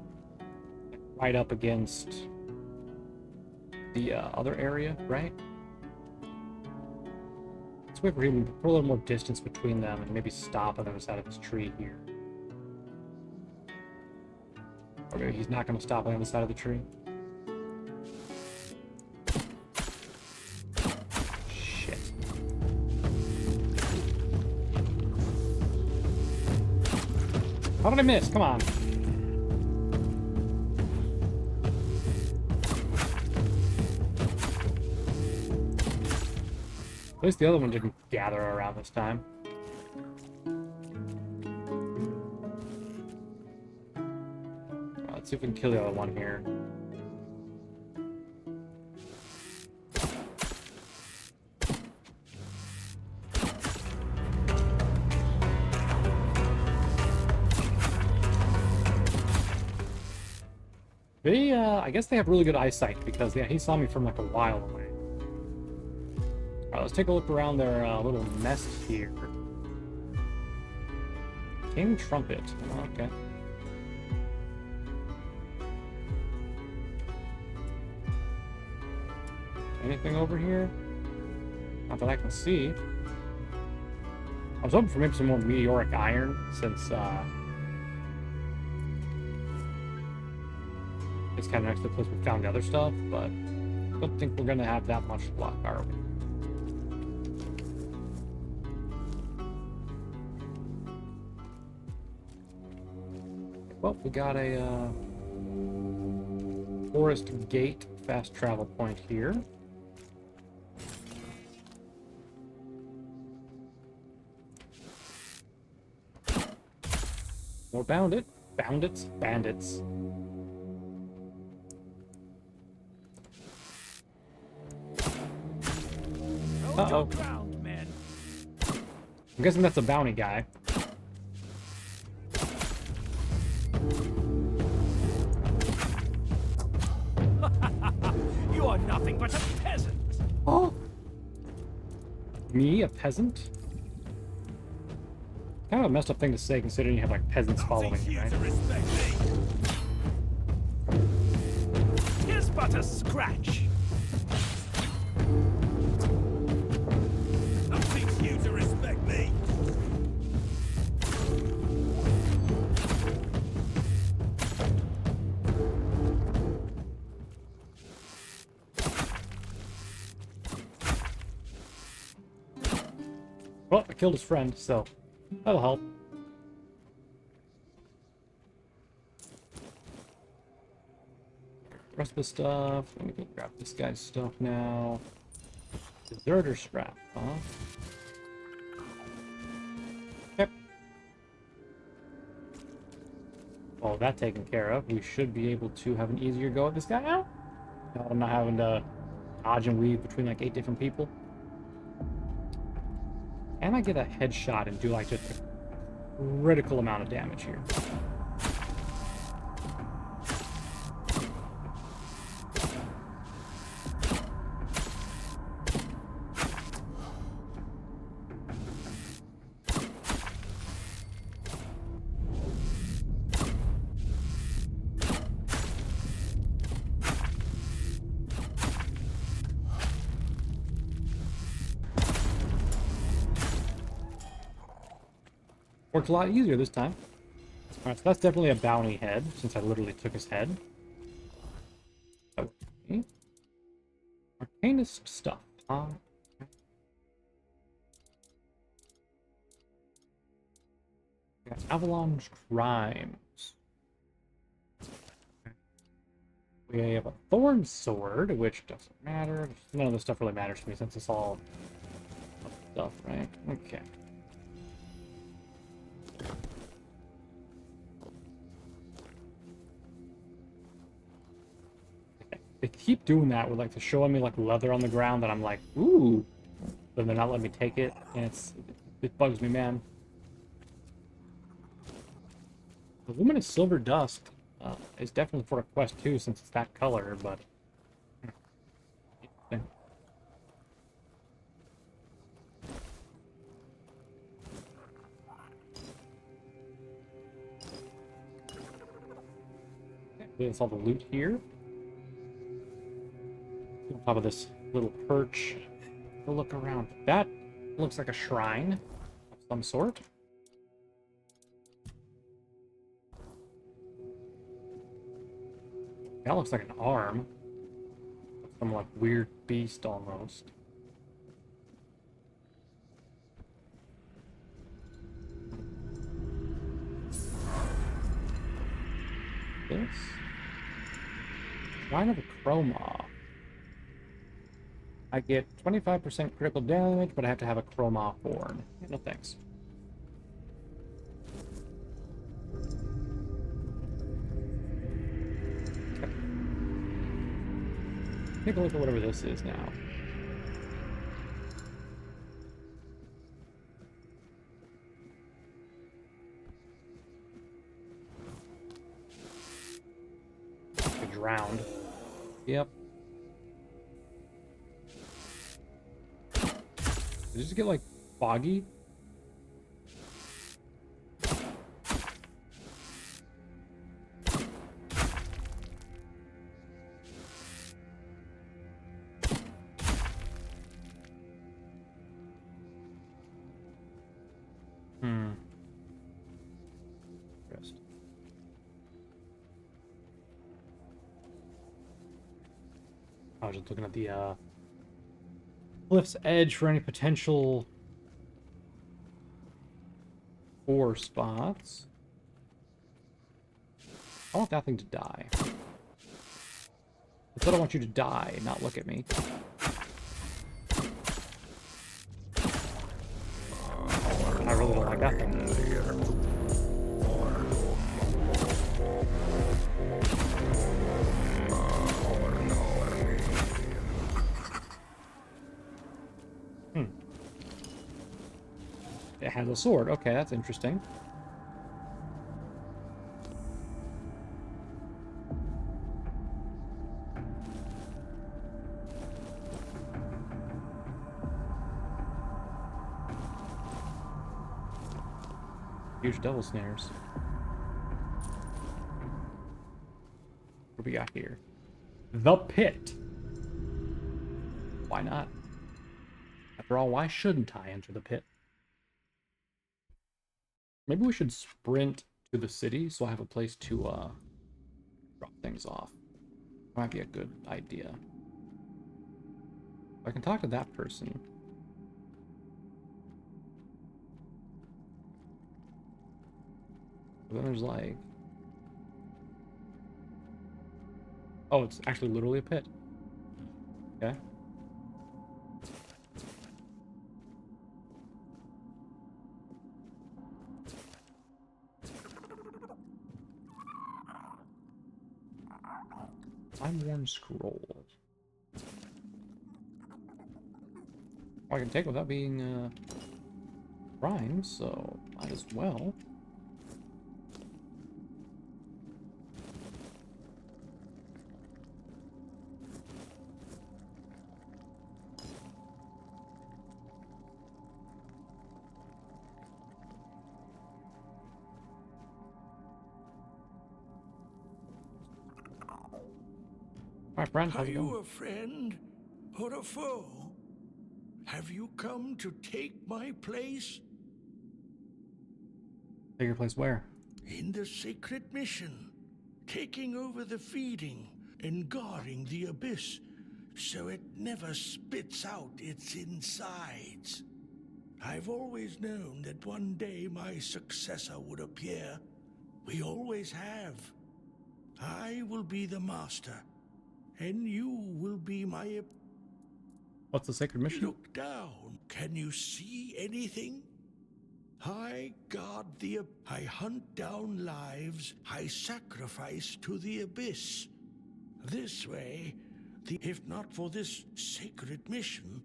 right up against the other area, right? Let's wait for him to put a little more distance between them and maybe stop on the other side of this tree here. Or maybe he's not going to stop on the other side of the tree. How did I miss? Come on. At least the other one didn't gather around this time. Let's see if we can kill the other one here. They, I guess they have really good eyesight because, yeah, he saw me from like a while away. Alright, let's take a look around their little nest here. King Trumpet. Oh, okay. Anything over here? Not that I can see. I was hoping for maybe some more meteoric iron since, it's kind of next to the place we found the other stuff, but I don't think we're going to have that much luck, are we? Well, we got a Forest Gate fast travel point here. More bandits. Hold your ground, men. I'm guessing that's a bounty guy. You are nothing but a peasant. Oh. Me, a peasant? Kind of a messed up thing to say considering you have like peasants following you, right? To respect me. Here's but a scratch. I'll teach you to respect me. Well, I killed his friend, so that'll help. Rest of the stuff. Let me go grab this guy's stuff now. Deserter scrap, huh? Yep. All that taken care of, we should be able to have an easier go at this guy now. I'm not having to dodge and weave between like 8 different people. And I get a headshot and do like just a critical amount of damage here. Worked a lot easier this time. Alright, so that's definitely a bounty head, since I literally took his head. That worked for me. Arcanist stuff. Got Avalon's crimes. We have a thorn sword, which doesn't matter. None of this stuff really matters to me since it's all stuff, right? Okay. They keep doing that with like showing me like leather on the ground that I'm like, ooh, but they're not letting me take it, and it bugs me, man. The Luminous Silver Dust is definitely for a quest too, since it's that color, but interesting. Okay, that's all the loot here. On top of this little perch. We'll look around. That looks like a shrine of some sort. That looks like an arm. Some like weird beast almost. This? Shrine of a Chroma. I get 25% critical damage, but I have to have a Chroma horn. No thanks. Okay. Take a look at whatever this is now. I drowned. Yep. Did it just get like foggy? Rest. I was just looking at the cliff's edge for any potential ore spots. I want that thing to die. I thought I want you to die, not look at me. I really don't like that thing. has a sword. Okay, that's interesting. Huge devil snares. What do we got here? The pit. Why not? After all, why shouldn't I enter the pit? Maybe we should sprint to the city so I have a place to drop things off. Might be a good idea. I can talk to that person. But then there's like... Oh, it's actually literally a pit. Okay. Time-worn scroll. I can take without being primed, so might as well. My friend, how's Are it you going? a friend or a foe? Have you come to take my place? Take your place where? In the sacred mission, taking over the feeding and guarding the abyss so it never spits out its insides. I've always known that one day my successor would appear. We always have. I will be the master, and you will be my... What's the sacred mission? Look down. Can you see anything? I guard I hunt down lives. I sacrifice to the abyss. This way, if not for this sacred mission,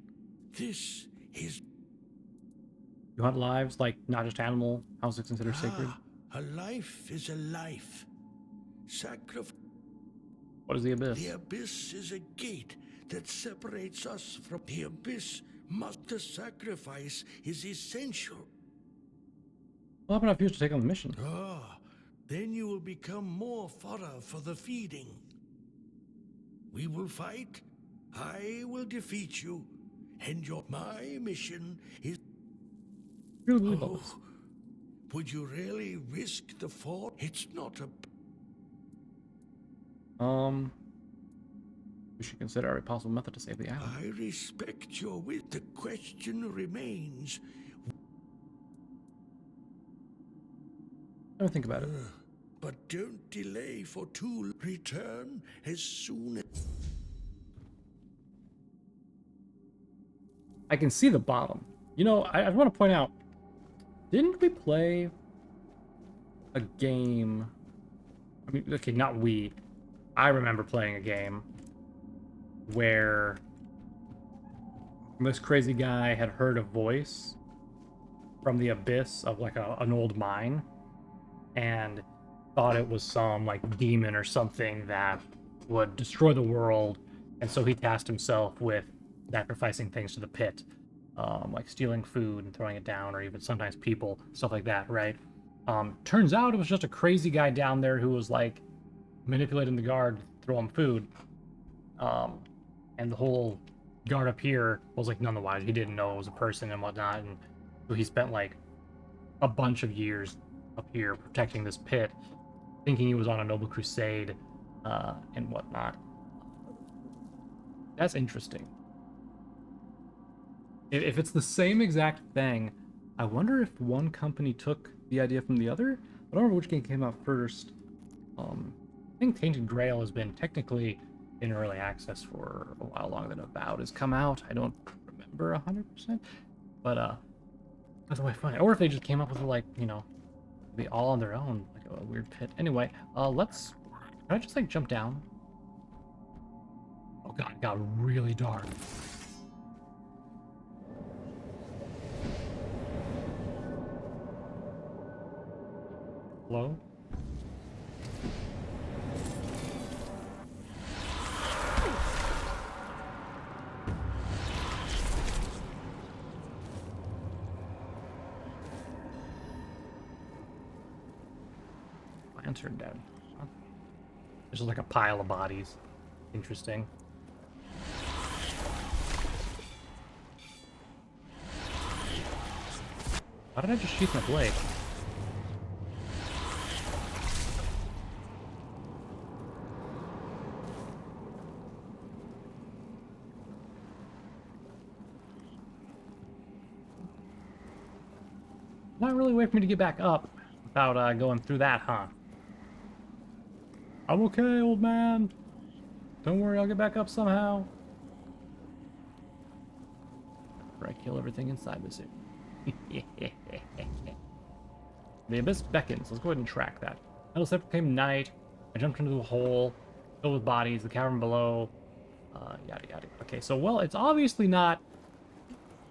this is... You hunt lives, like not just animal. How's it considered sacred? A life is a life. What is the abyss? The abyss is a gate that separates us from the abyss. The sacrifice is essential. What happened if you to take on the mission? Then you will become more fodder for the feeding. We will fight. I will defeat you. And my mission is... Really believe all this. Would you really risk the fort? It's not a... We should consider every possible method to save the island. I respect your will. The question remains... Let me think about it. But don't delay for too... Return as soon as... I can see the bottom. You know, I want to point out, didn't we play a game? I mean, okay, not we. I remember playing a game where this crazy guy had heard a voice from the abyss of like an old mine and thought it was some like demon or something that would destroy the world, and so he tasked himself with sacrificing things to the pit, like stealing food and throwing it down, or even sometimes people, stuff like that, right? Turns out it was just a crazy guy down there who was like manipulating the guard to throw him food, and the whole guard up here was like none the wiser. He didn't know it was a person and whatnot, and so he spent like a bunch of years up here protecting this pit, thinking he was on a noble crusade and whatnot. That's interesting. If it's the same exact thing, I wonder if one company took the idea from the other. I don't remember which game came out first. I think Tainted Grail has been technically in early access for a while longer than Avowed has come out. I don't remember 100%, but that's way funny. Or if they just came up with like, you know, be all on their own, like a weird pit. Anyway, can I just like jump down? Oh god, it got really dark. Hello? Plants are dead. Huh? There's like a pile of bodies. Interesting. Why did I just shoot my blade? Not really a way for me to get back up without going through that, huh? I'm okay, old man. Don't worry, I'll get back up somehow. After I kill everything inside this area. The abyss beckons. Let's go ahead and track that. Metal step became night. I jumped into the hole filled with bodies. The cavern below. Yada yada. Okay, so well, it's obviously not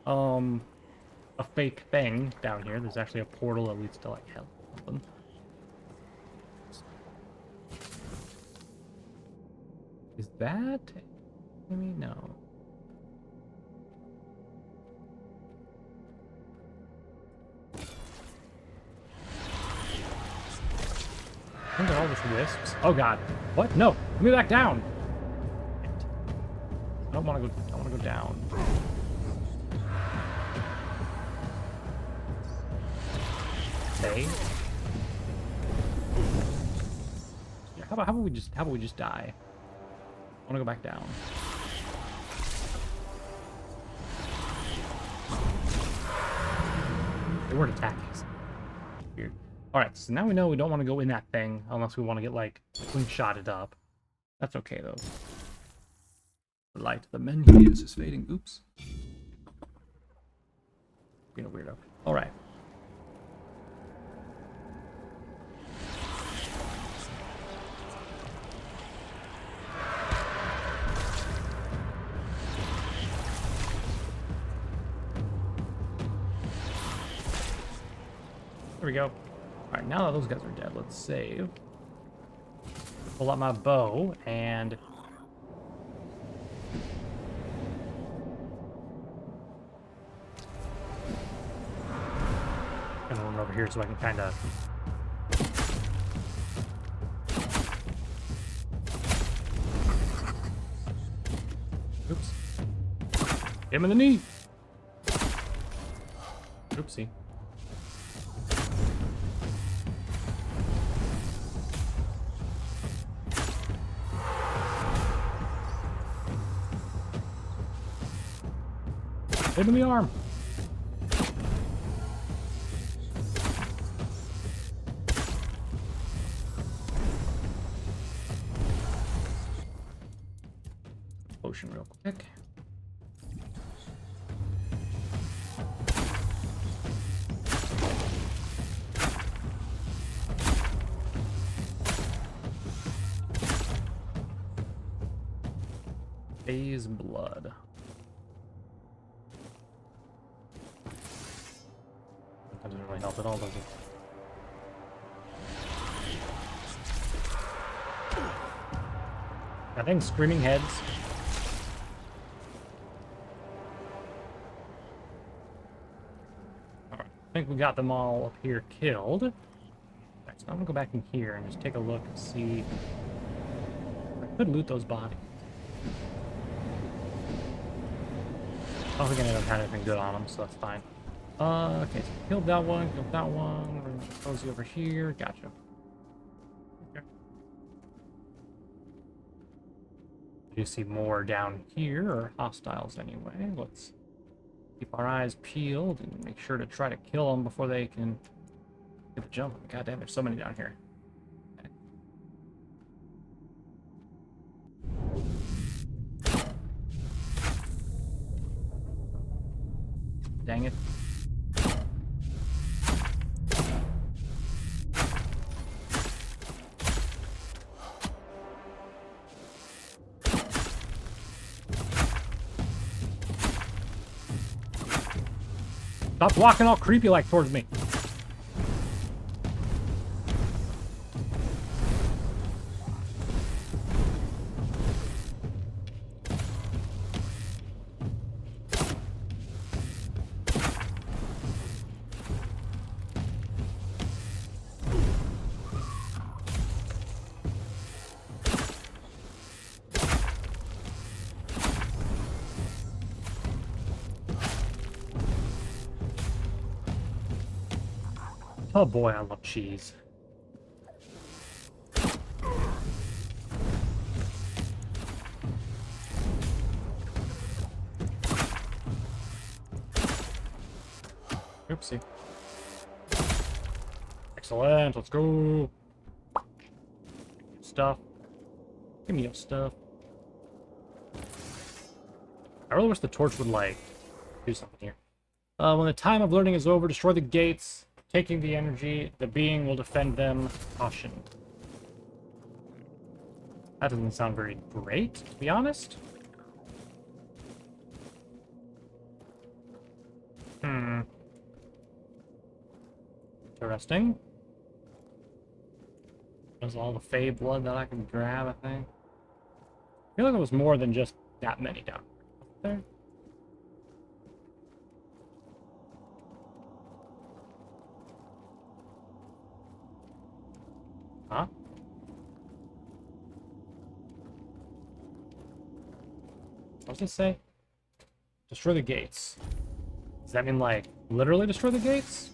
a fake thing down here. There's actually a portal that leads to like hell or something. Is that enemy? No. Look at all these wisps. Oh god. What? No. Let me back down. I don't want to go. I want to go down. Okay. Yeah, how about we just die? I want to go back down. They weren't attacking us. Weird. Alright, so now we know we don't want to go in that thing unless we want to get, like, slingshotted up. That's okay, though. The light of the men he is fading. Oops. Being a weirdo. Alright. There we go. Alright, now that those guys are dead, let's save. Pull out my bow, and... I'm gonna run over here so I can kind of... Oops. Hit him in the knee! Oopsie. Hit him in the arm. Potion real quick. Phase blood. That doesn't really help at all, does it? I think screaming heads. Alright, I think we got them all up here killed. Right, so I'm gonna go back in here and just take a look and see. I could loot those bodies. I don't think I don't have anything good on them, so that's fine. Okay, so killed that one, killed that one. We're gonna close you over here. Gotcha. Okay. Do you see more down here, or hostiles anyway? Let's keep our eyes peeled and make sure to try to kill them before they can get the jump. God damn, there's so many down here. Okay. Dang it. Stop walking all creepy like towards me. Oh boy, I love cheese. Oopsie. Excellent, let's go. Stuff. Give me your stuff. I really wish the torch would, like, do something here. When the time of learning is over, destroy the gates. Taking the energy, the being will defend them. Caution. That doesn't sound very great, to be honest. Interesting. There's all the Fey blood that I can grab, I think. I feel like it was more than just that many down there. Huh? What does it say? Destroy the gates. Does that mean, like, literally destroy the gates?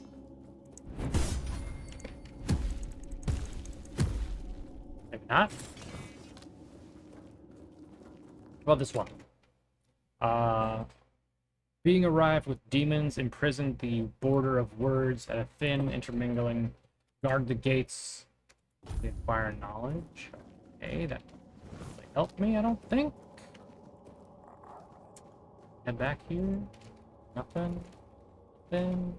Maybe not. What about this one? Being arrived with demons imprisoned the border of words at a thin intermingling. Guard the gates. They acquire knowledge. Okay, that doesn't really help me, I don't think. Head back here. Nothing. Nothing.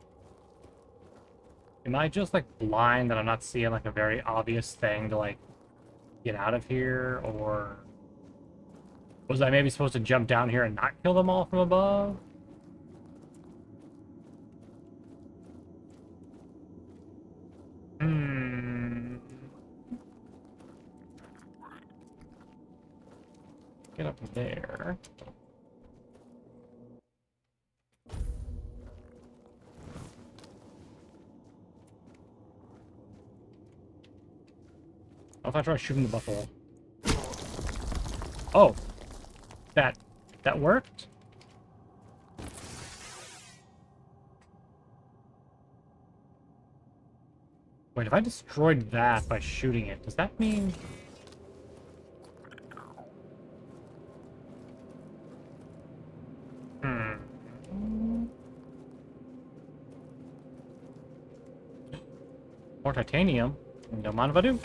Am I just, like, blind that I'm not seeing, like, a very obvious thing to, like, get out of here? Or was I maybe supposed to jump down here and not kill them all from above? Get up there. What if I try shooting the butthole? Oh, that worked? Wait, if I destroyed that by shooting it, does that mean... More titanium? Don't mind if I do.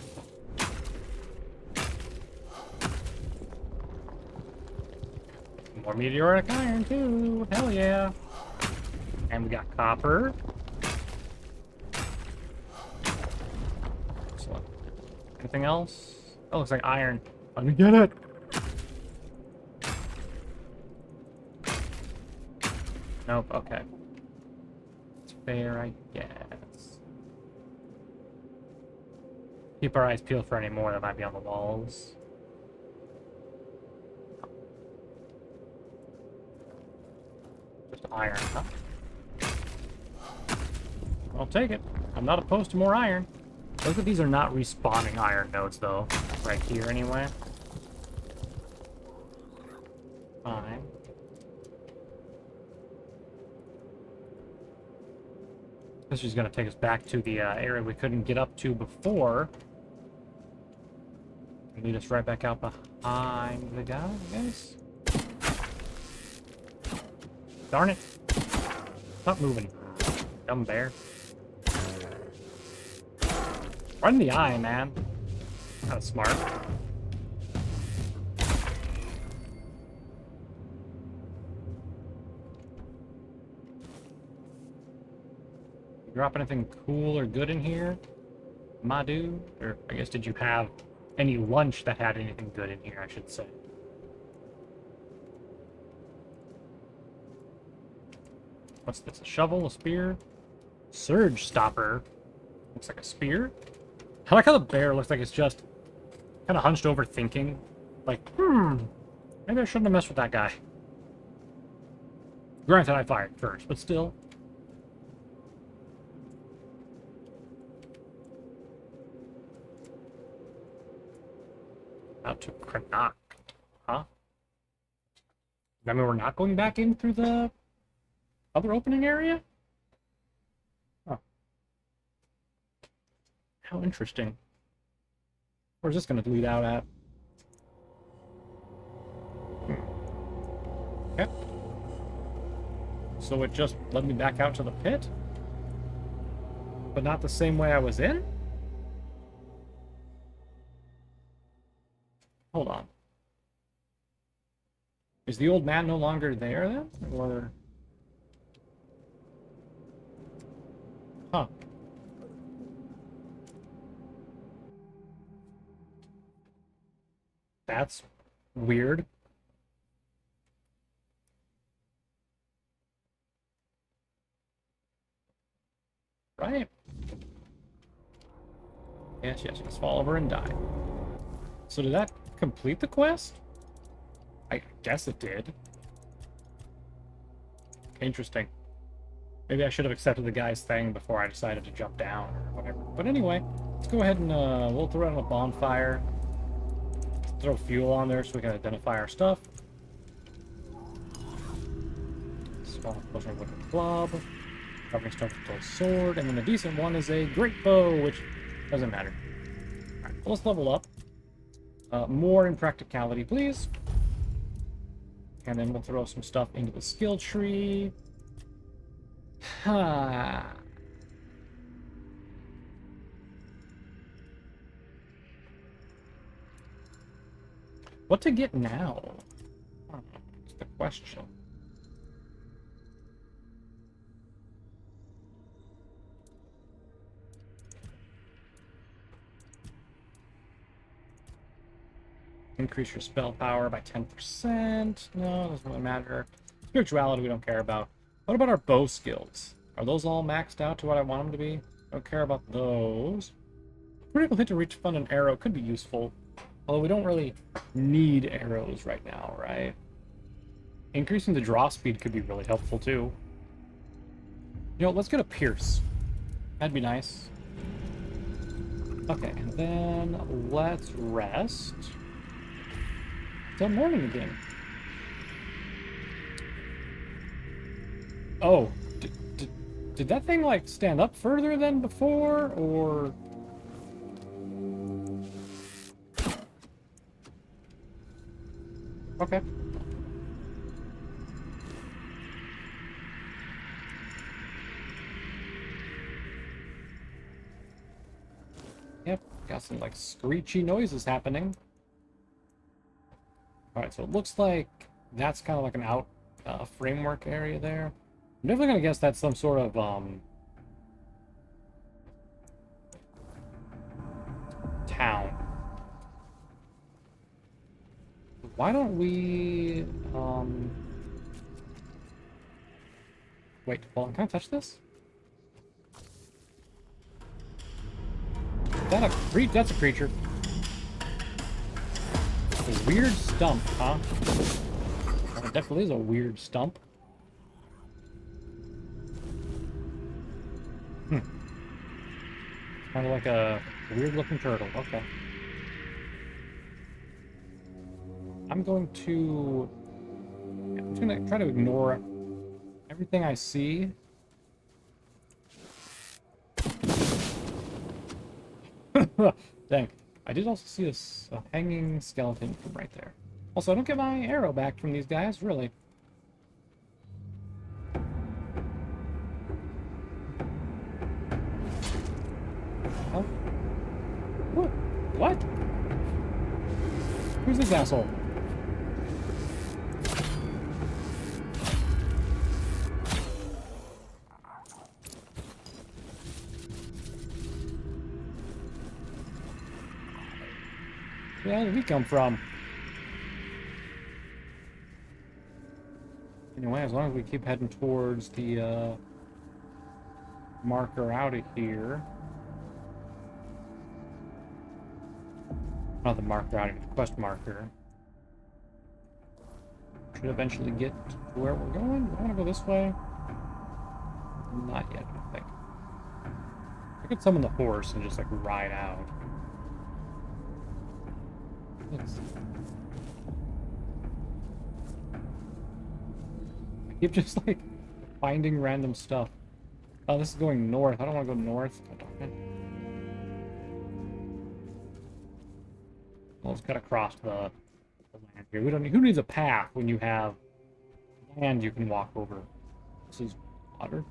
More meteoric iron, too. Hell yeah. And we got copper. Excellent. Anything else? Oh, looks like iron. Let me get it. Nope, okay. It's fair, I guess. Keep our eyes peeled for any more that might be on the walls. Just iron, huh? I'll take it. I'm not opposed to more iron. Look at these are not respawning iron nodes, though. Right here, anyway. Fine. This is going to take us back to the area we couldn't get up to before. And lead us right back out behind the guy, I guess. Darn it. Stop moving. Dumb bear. Right in the eye, man. That's smart. Drop anything cool or good in here, my dude? Or I guess, did you have any lunch that had anything good in here, I should say? What's this? A shovel? A spear? Surge stopper. Looks like a spear. I like how the bear looks like it's just kind of hunched over thinking. Like, maybe I shouldn't have messed with that guy. Granted, I fired first, but still. Out to Krenak. Huh? I mean, we're not going back in through the other opening area? Oh. How interesting. Where's this going to lead out at? Okay. So it just led me back out to the pit? But not the same way I was in? Hold on. Is the old man no longer there then? Or... Huh. That's weird. Right? Yes, yes, yes. Fall over and die. So did that complete the quest? I guess it did. Interesting. Maybe I should have accepted the guy's thing before I decided to jump down or whatever. But anyway, let's go ahead and we'll throw it on a bonfire. Throw fuel on there so we can identify our stuff. Small potion with a club. Covering stuff with a sword. And then a decent one is a great bow, which doesn't matter. Alright, well, let's level up. More in practicality, please. And then we'll throw some stuff into the skill tree. What to get now? That's the question. Increase your spell power by 10%. No, doesn't really matter. Spirituality we don't care about. What about our bow skills? Are those all maxed out to what I want them to be? Don't care about those. Critical hit to reach fund an arrow could be useful. Although we don't really need arrows right now, right? Increasing the draw speed could be really helpful too. You know, let's get a pierce. That'd be nice. Okay, and then let's rest. Till morning again. Oh, did that thing like stand up further than before, or? Okay. Yep, got some like screechy noises happening. Alright, so it looks like that's kind of like an out framework area there. I'm definitely gonna guess that's some sort of town. Why don't we wait, hold on, can I touch this? Is that that's a creature. A weird stump, huh? It definitely is a weird stump. Kind of like a weird looking turtle. Okay. I'm just gonna try to ignore everything I see. Dang. I did also see a hanging skeleton from right there. Also, I don't get my arrow back from these guys, really. Oh. What? Who's this asshole? Where did he come from? Anyway, as long as we keep heading towards the marker out of here. Not the marker out of here, the quest marker. Should eventually get to where we're going. Do I want to go this way? Not yet, I don't think. I could summon the horse and just like ride out. I keep just like finding random stuff. Oh, this is going north. I don't want to go north. Well, let's cut across the land here. We don't need, who needs a path when you have land you can walk over? This is water.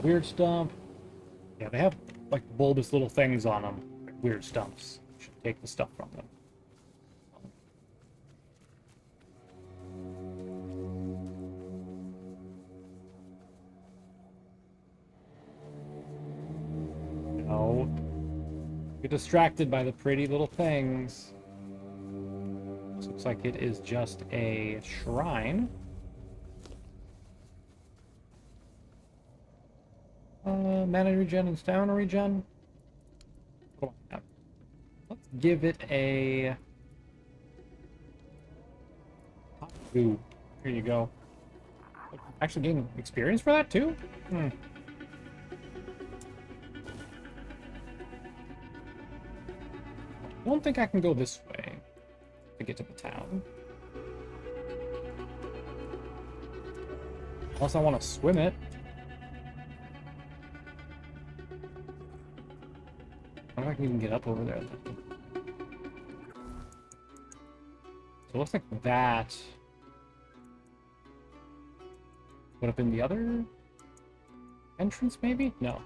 Weird stump. Yeah, they have like bulbous little things on them. Like weird stumps. You should take the stuff from them. No. Get distracted by the pretty little things. This looks like it is just a shrine. Mana regen and stamina regen. Oh, yeah. Let's give it a... Ooh, here you go. Actually getting experience for that too? Hmm. I don't think I can go this way to get to the town. Unless I want to swim it. I don't know if I can even get up over there. So it looks like that would have been the other entrance, maybe? No.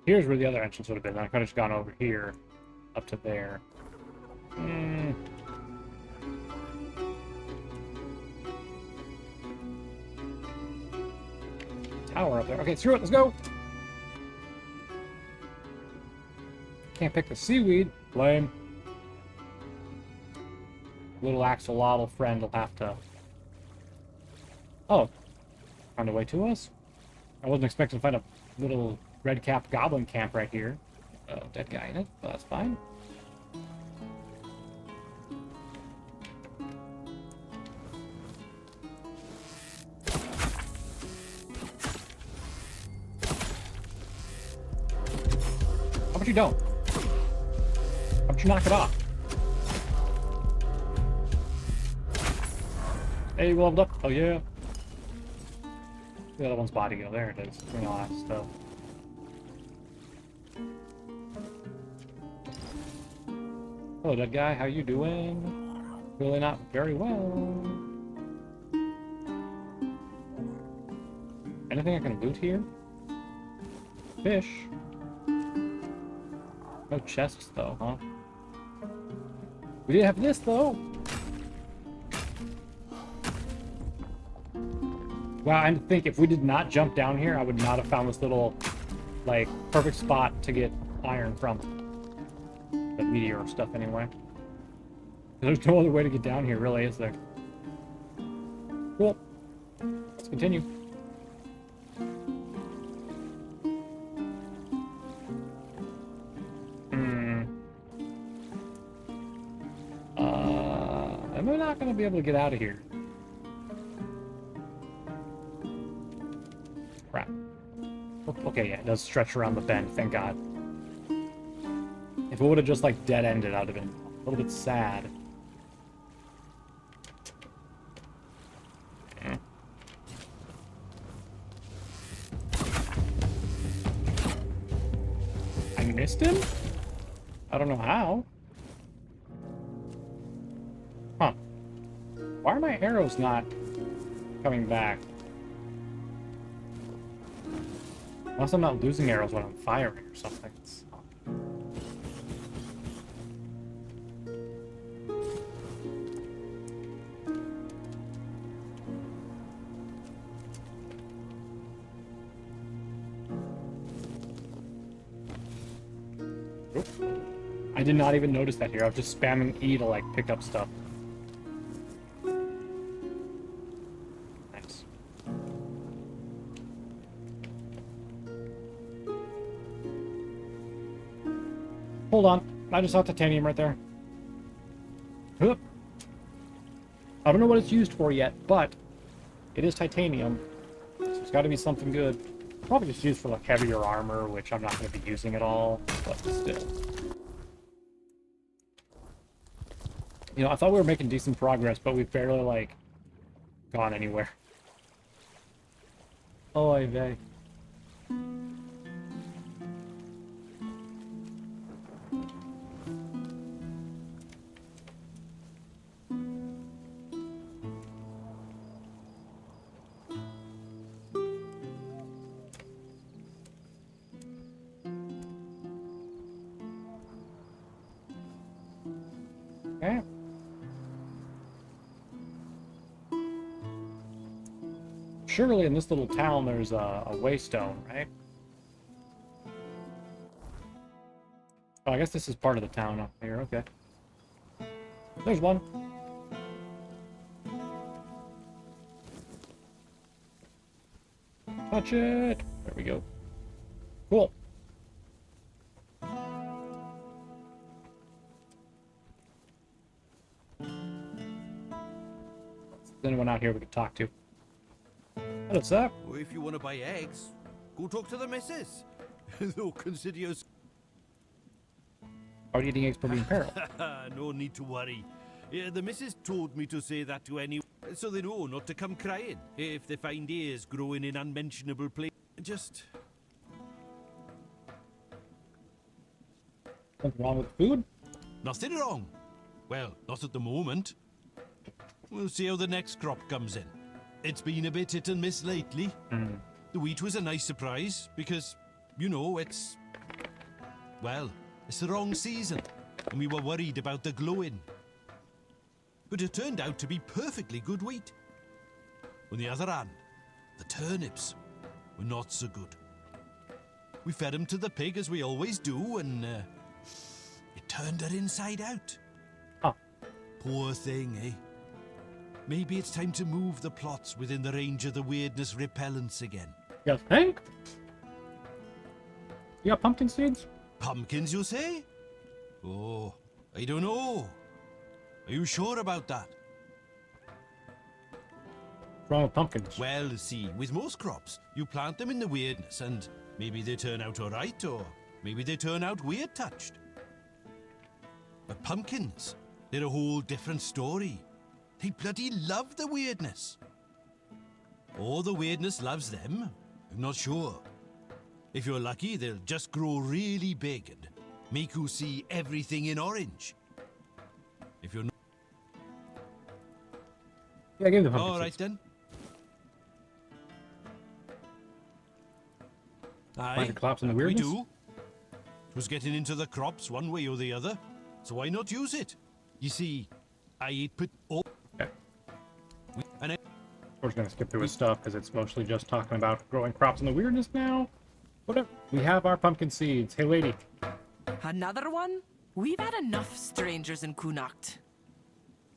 Here's where the other entrance would have been. I could have just gone over here, up to there. Tower up there. Okay, screw it, let's go! Can't pick the seaweed. Lame. Little axolotl friend will have to... Oh. Found a way to us? I wasn't expecting to find a little red-capped goblin camp right here. Dead guy in it, but that's fine. How about you don't? How about you knock it off? Hey, we leveled up. Oh, yeah. The other one's body go. There it is. Bring all that stuff. Hello, dead guy. How you doing? Really not very well. Anything I can loot here? Fish. No chests, though, huh? We did have this, though. Wow, and to think, if we did not jump down here, I would not have found this little, like, perfect spot to get iron from. The meteor stuff, anyway. There's no other way to get down here, really, is there? Cool. Let's continue. Am I not going to be able to get out of here? Crap. Okay, yeah, it does stretch around the bend, thank God. If it would have just, like, dead-ended, I would have been a little bit sad. I missed him? I don't know how. Huh. Why are my arrows not coming back? Unless I'm not losing arrows when I'm firing or something. I did not even notice that here. I was just spamming E to, like, pick up stuff. Nice. Hold on. I just saw titanium right there. Oop. I don't know what it's used for yet, but it is titanium. So it's got to be something good. Probably just used for, like, heavier armor, which I'm not going to be using at all, but still. You know, I thought we were making decent progress, but we've barely, like, gone anywhere. Oy vey. Okay. Surely in this little town there's a waystone, right? Oh, I guess this is part of the town up here. Okay. There's one. Touch it. There we go. Cool. Is anyone out here we could talk to? Hello, sir. Or if you want to buy eggs, go talk to the missus. They'll consider you... Are you eating eggs per being peril? No need to worry. Yeah, the missus told me to say that to anyone, so they know not to come crying if they find ears growing in unmentionable place. Just... Something wrong with the food? nothing wrong. Well, not at the moment. We'll see how the next crop comes in. It's been a bit hit and miss lately. The wheat was a nice surprise because, you know, it's... well, it's the wrong season, and we were worried about the glowing. But it turned out to be perfectly good wheat. On the other hand, the turnips were not so good. We fed them to the pig as we always do, and it turned her inside out. Oh. Poor thing, eh? Maybe it's time to move the plots within the range of the weirdness repellents again. You think? You got pumpkin seeds? Pumpkins, you say? Oh, I don't know. Are you sure about that? What's wrong with pumpkins? Well, see, with most crops, you plant them in the weirdness and maybe they turn out alright, or maybe they turn out weird touched. But pumpkins, they're a whole different story. They bloody love the weirdness. Or the weirdness loves them, I'm not sure. If you're lucky, they'll just grow really big and make you see everything in orange. If you're not... Yeah, I gave the pumpkin Alright seeds. then. Find the crops in the we weirdness? do. It was getting into the crops one way or the other, so why not use it? You see, I eat Okay. and We're just gonna skip through his stuff because it's mostly just talking about growing crops in the weirdness now. Whatever. We have our pumpkin seeds. Hey, lady. Another one? We've had enough strangers in Kunacht.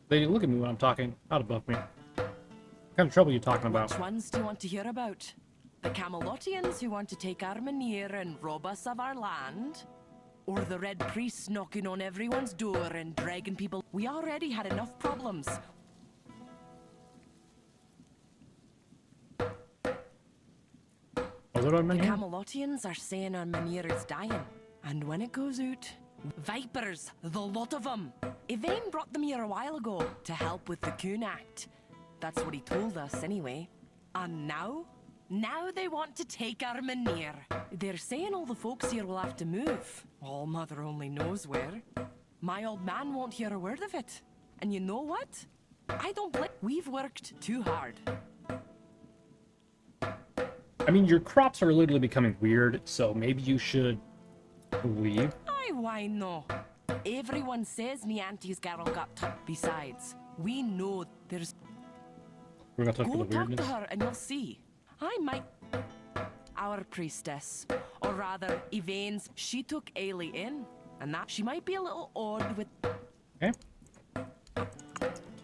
Lady, look at me when I'm talking. Out above me. What kind of trouble are you talking about? Which ones do you want to hear about? The Camelotians who want to take Armenir and rob us of our land? Or the Red Priests knocking on everyone's door and dragging people? We already had enough problems. Was it on The menu? Camelotians are saying Armenir is dying. And when it goes out, vipers, the lot of them. Yvain brought them here a while ago to help with the Kunacht. That's what he told us anyway. And now? Now they want to take Armenir. They're saying all the folks here will have to move. All Mother only knows where. My old man won't hear a word of it. And you know what? I don't blame. We've worked too hard. I mean, your crops are literally becoming weird, so maybe you should leave. Aye, why no? Everyone says me auntie's girl got tucked. Besides, we know there's... We're gonna talk Go about the talk to weirdness. her and you'll see. I might... Our priestess. Or rather, Yvain's. She took Ailey in. And that she might be a little odd with... Okay. Talk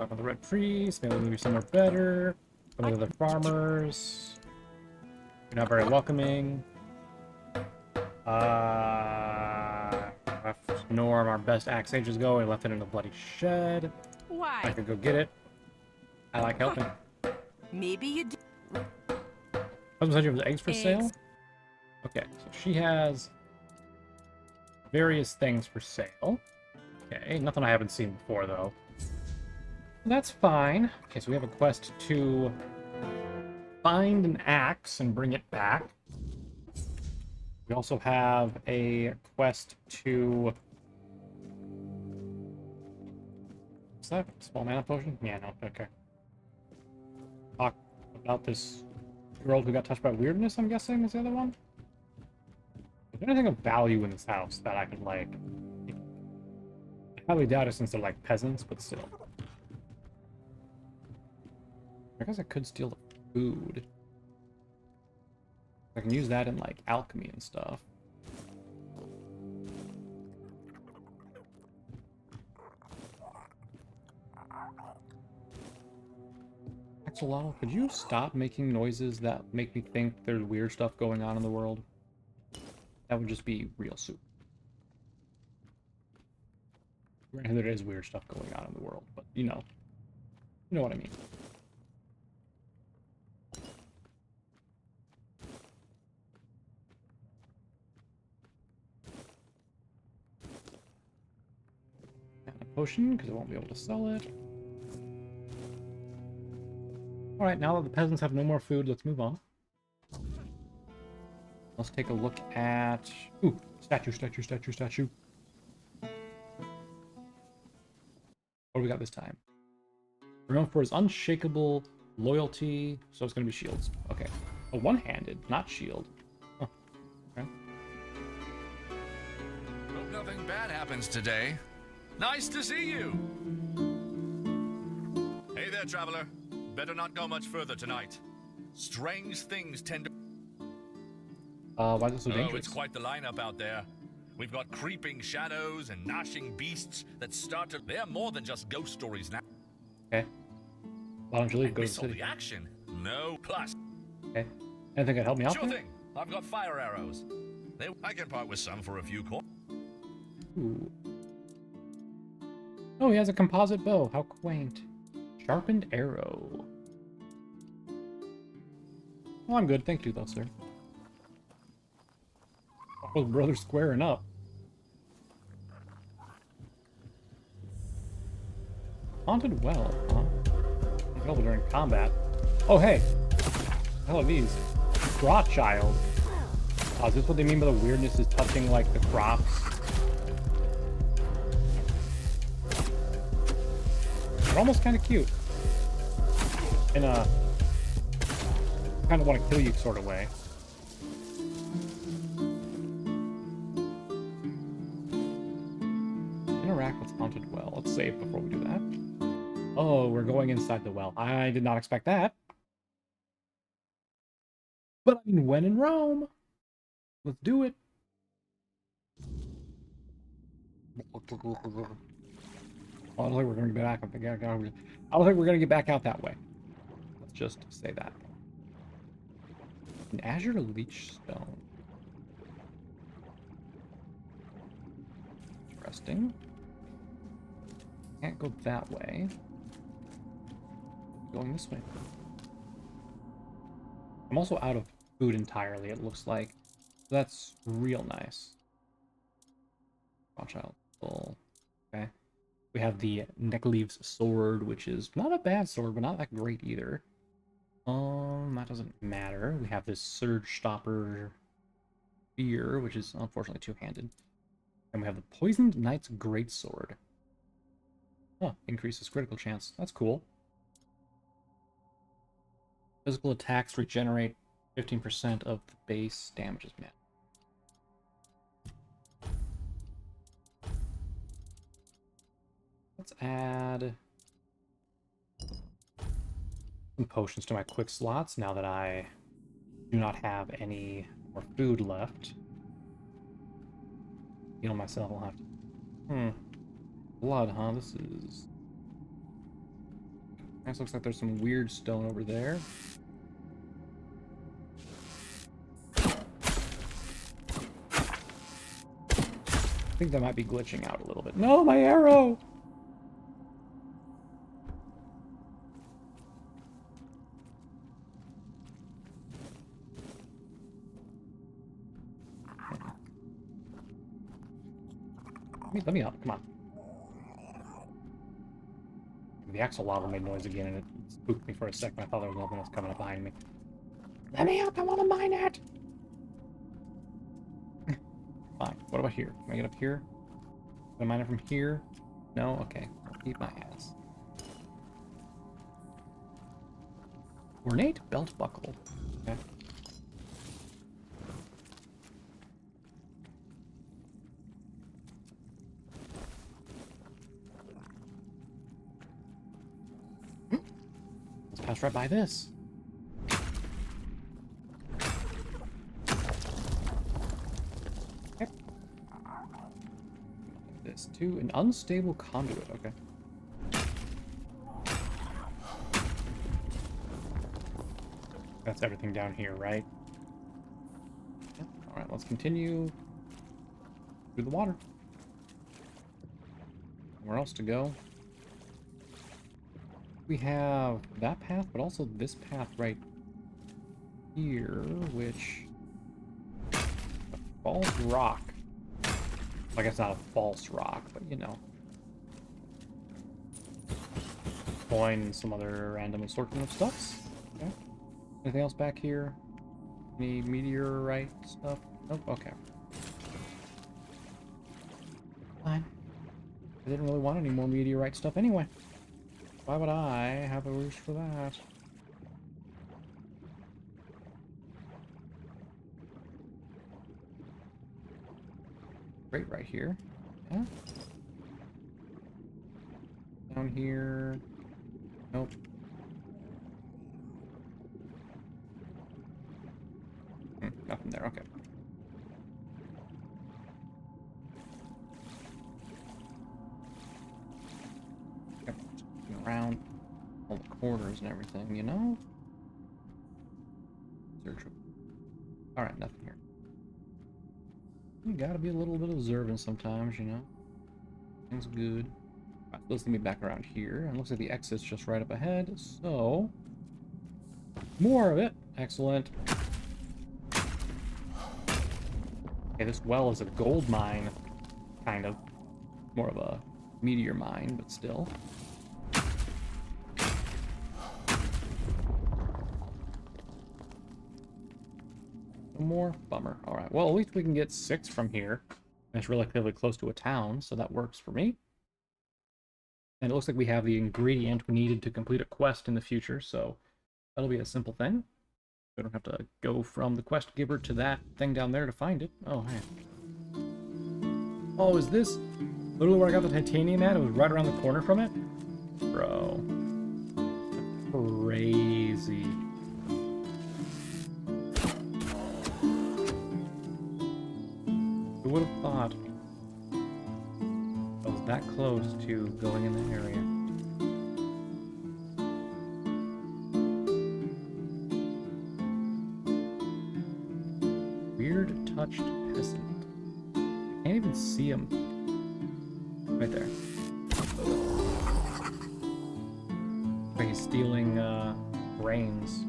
about the Red Priest. Maybe we'll be somewhere better. Some of the other farmers. You're not very welcoming. Left Norm, our best axe ages ago, and left it in a bloody shed. I Why? could go get it. I like helping. Maybe you do... Husband said you have eggs for sale? Eggs. Okay, so she has various things for sale. Okay, nothing I haven't seen before, though. That's fine. Okay, so we have a quest to find an axe and bring it back. We also have a quest to... What's that? Small mana potion? Yeah, no, okay. Talk about this girl who got touched by weirdness, I'm guessing, is the other one? Is there anything of value in this house that I can, like... I highly doubt it since they're, like, peasants, but still. I guess I could steal the food. I can use that in, like, alchemy and stuff. Axolotl, could you stop making noises that make me think there's weird stuff going on in the world? That would just be real soup. Granted, there is weird stuff going on in the world, but you know what I mean. And a potion, because I won't be able to sell it. Alright, now that the peasants have no more food, let's move on. Let's take a look at... Ooh, statue. What do we got this time? We're known for his unshakable loyalty, so it's going to be shields. Okay. Oh, one-handed, not shield. Oh, okay. Hope nothing bad happens today. Nice to see you! Hey there, traveler. Better not go much further tonight. Strange things tend to... Why is it so dangerous? Oh, it's quite the lineup out there. We've got creeping shadows and gnashing beasts that start to... They're more than just ghost stories now. Okay. Why don't you leave? Go to the Miss all city. the action. No plus. Okay. Anything that help me out? Sure there? thing. I've got fire arrows. I can part with some for a few coins. Ooh. Oh, he has a composite bow. How quaint. Sharpened arrow. Well, I'm good. Thank you, though, sir. Oh, brother's squaring up. Haunted well, huh? Available during combat. Oh, hey! What the hell are these? Child. Oh, is this what they mean by the weirdness is touching, like, the crops? They're almost kind of cute. In a... kind of want to kill you sort of way. Interact with haunted well. Let's save before we do that. Oh, we're going inside the well. I did not expect that. But I mean, when in Rome, let's do it. I don't think we're going to get back. I don't think we're going to get back out that way. Let's just say that. An azure leech stone. Interesting. Can't go that way. Going this way. I'm also out of food entirely, it looks like. That's real nice. Watch out. Okay. We have the Neckleaves sword, which is not a bad sword, but not that great either. That doesn't matter. We have this Surge Stopper spear, which is unfortunately two-handed. And we have the Poisoned Knight's Greatsword. Oh, increases critical chance. That's cool. Physical attacks regenerate 15% of the base damages, man. Let's add some potions to my quick slots now that I do not have any more food left. Heal myself, I'll have to... Blood, huh? This is... This looks like there's some weird stone over there. I think that might be glitching out a little bit. No, my arrow! Let me up, come on. The axolotl made noise again and it spooked me for a second. I thought there was nothing else coming up behind me. Let me up, I want to mine it! Fine, what about here? Can I get up here? Can I mine it from here? No? Okay, I'll keep my ass. Ornate belt buckle. Okay. Let's pass right by this. Okay. This too. An unstable conduit. Okay. That's everything down here, right? Yeah. Alright, let's continue through the water. Where else to go? We have that path, but also this path right here, which... a false rock. Like, it's not a false rock, but you know. Coin and some other random assortment of stuffs. Okay. Anything else back here? Any meteorite stuff? Nope, okay. Fine. I didn't really want any more meteorite stuff anyway. Why would I have a wish for that? Right here. Yeah. Down here. Nope. Nothing there, okay. Around all the corners and everything, you know? Search. Alright, nothing here. You gotta be a little bit observant sometimes, you know? Things good. Alright, let's get me back around here. And it looks like the exit's just right up ahead, so... more of it! Excellent. Okay, this well is a gold mine, kind of. More of a meteor mine, but still. No more? Bummer. Alright, well, at least we can get 6 from here. And it's relatively close to a town, so that works for me. And it looks like we have the ingredient we needed to complete a quest in the future, so that'll be a simple thing. We don't have to go from the quest giver to that thing down there to find it. Oh, hey. Oh, is this literally where I got the titanium at? It was right around the corner from it? Bro. Crazy. Who would have thought I was that close to going in that area? Touched peasant. I can't even see him. Right there. But he's stealing brains.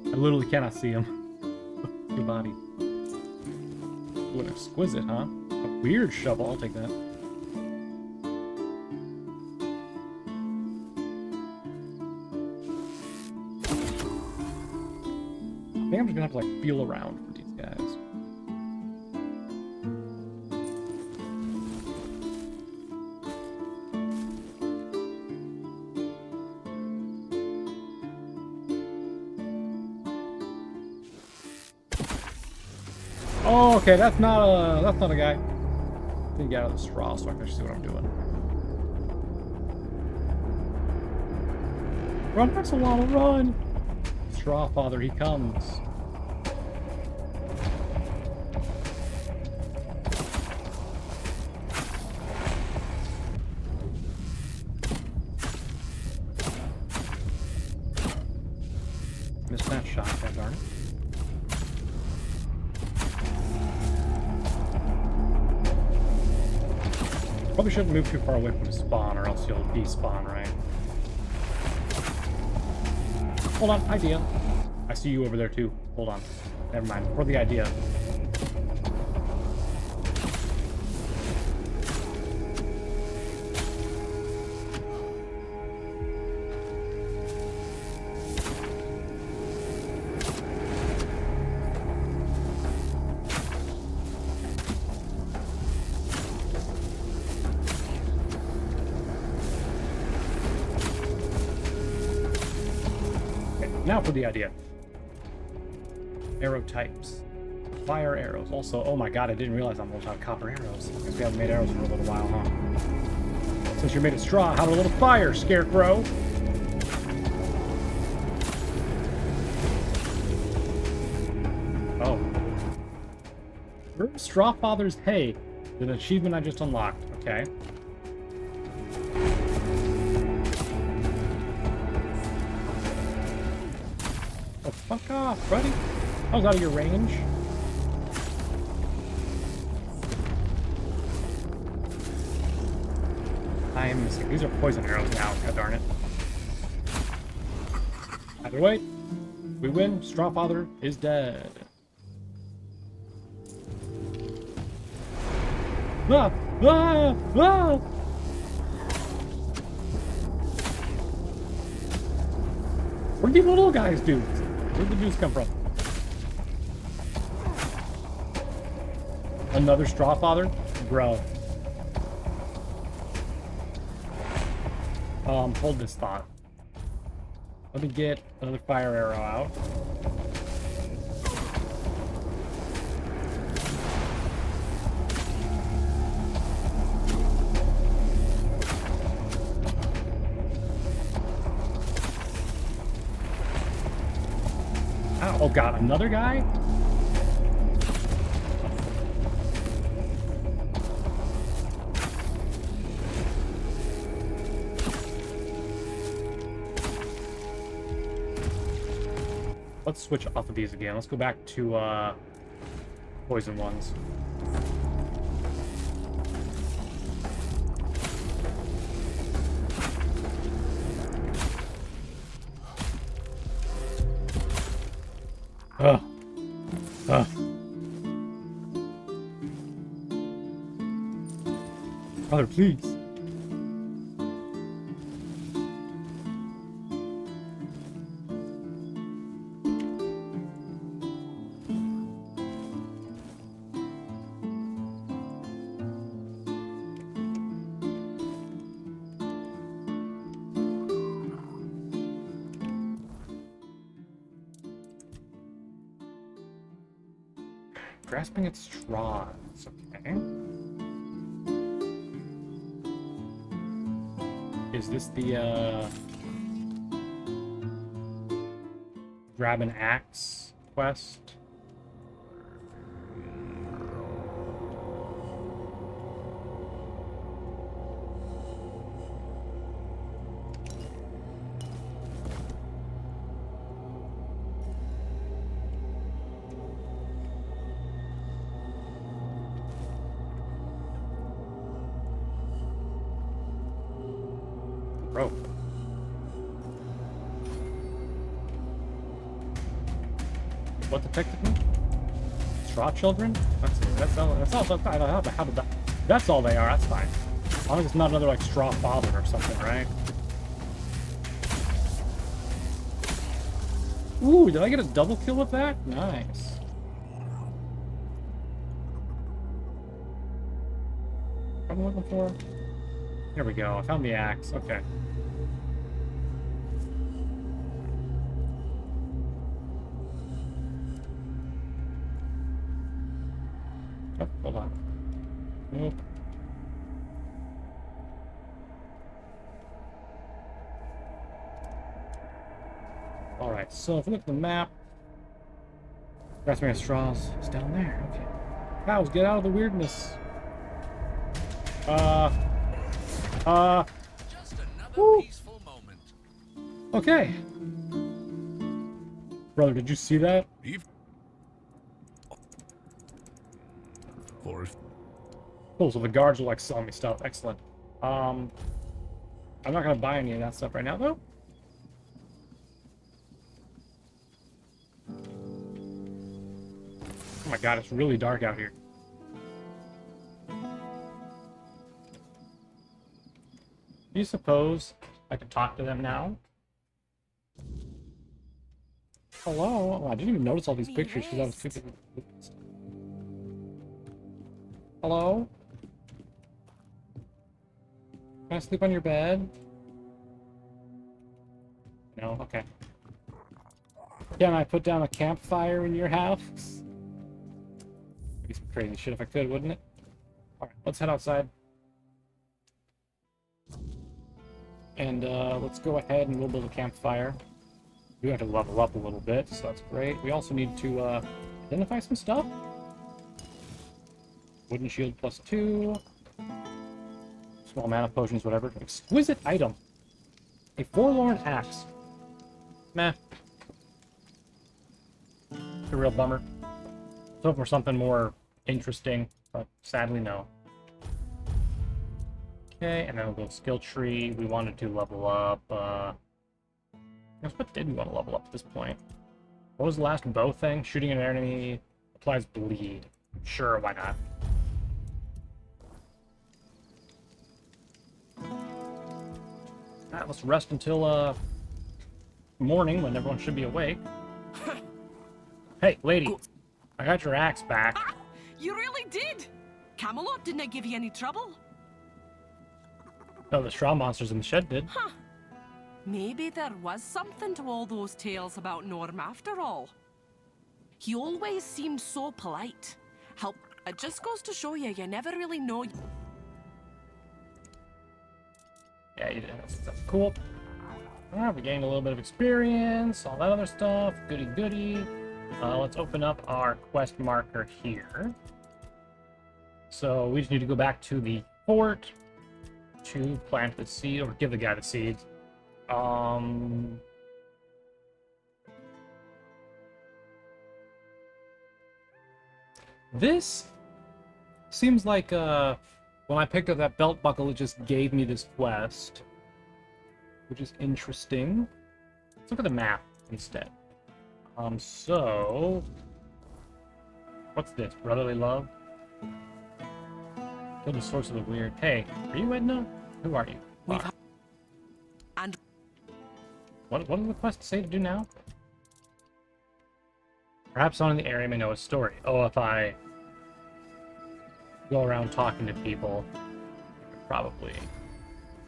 I literally cannot see him. Your body. What exquisite, huh? A weird shovel. I'll take that. I think I'm just gonna have to like feel around for these guys. Oh, okay, that's not a guy. I need to get out of the straw so I can see what I'm doing. Run, Axolotl, run! Straw Father, he comes. Missed that shot, god darn it. Probably shouldn't move too far away from the spawn or else you'll despawn, right? Hold on, idea. I see you over there too. Hold on. Never mind. For the idea. Now for the idea. Arrow types. Fire arrows. Also, oh my god, I didn't realize I'm almost out of copper arrows. I guess we haven't made arrows for a little while, huh? Since you're made of straw, how about a little fire, Scarecrow? Oh. Burn Straw Father's hay. An achievement I just unlocked. Okay. Oh, fuck off, buddy. I was out of your range. I am missing. These are poison arrows now. God darn it. Either way, we win. Strawfather is dead. Ah! Ah! Ah! Where'd these little guys do? Where'd the juice come from? Another Strawfather? Bro. Hold this thought. Let me get another fire arrow out. Ow, oh god, another guy? Let's switch off of these again. Let's go back to poison ones. Ugh. Ugh. Brother, please. Grasping at straws, okay. Is this the, grab an axe quest? Rope. What detected me? Straw children? That's all. I don't know how did that. That's all they are. That's fine. As long as it's not another like straw father or something, right? Ooh, did I get a double kill with that? Nice. What am I looking for? Here we go. I found the axe. Okay. Oh, hold on. Nope. Alright, so if we look at the map, grasping at straws is down there. Okay. Cows, get out of the weirdness. Just another peaceful moment. Okay. Brother, did you see that? Cool, so the guards are like selling me stuff. Excellent. I'm not gonna buy any of that stuff right now though. Oh my god, it's really dark out here. Do you suppose I could talk to them now? Hello? Oh, I didn't even notice all these pictures because I was too busy. Hello? Can I sleep on your bed? No? Okay. Can I put down a campfire in your house? Be some crazy shit if I could, wouldn't it? Alright, let's head outside. And let's go ahead and we'll build a campfire. We have to level up a little bit, so that's great. We also need to identify some stuff. Wooden shield +2. Small mana potions, whatever. Exquisite item. A forlorn axe. Meh. It's a real bummer. Let's hope for something more interesting, but sadly no. Okay, and then we'll go skill tree. We wanted to level up, what did we want to level up at this point? What was the last bow thing? Shooting an enemy applies bleed. Sure, why not? Alright, let's rest until, morning, when everyone should be awake. Hey, lady. I got your axe back. Ah, you really did! Camelot didn't give you any trouble? No, the straw monsters in the shed did. Huh. Maybe there was something to all those tales about Norm after all. He always seemed so polite. Help. It just goes to show you, you never really know. Yeah, you did. That's cool. Alright, we gained a little bit of experience, all that other stuff. Goody goody. Let's open up our quest marker here. So we just need to go back to the fort to plant the seed, or give the guy the seeds. This seems like when I picked up that belt buckle, it just gave me this quest, which is interesting. Let's look at the map instead. So what's this? Brotherly love? Kill the source of the weird. Hey, are you Edna? Who are you? And what does the quest say to do now? Perhaps someone in the area may know a story. Oh, if I go around talking to people, I could probably.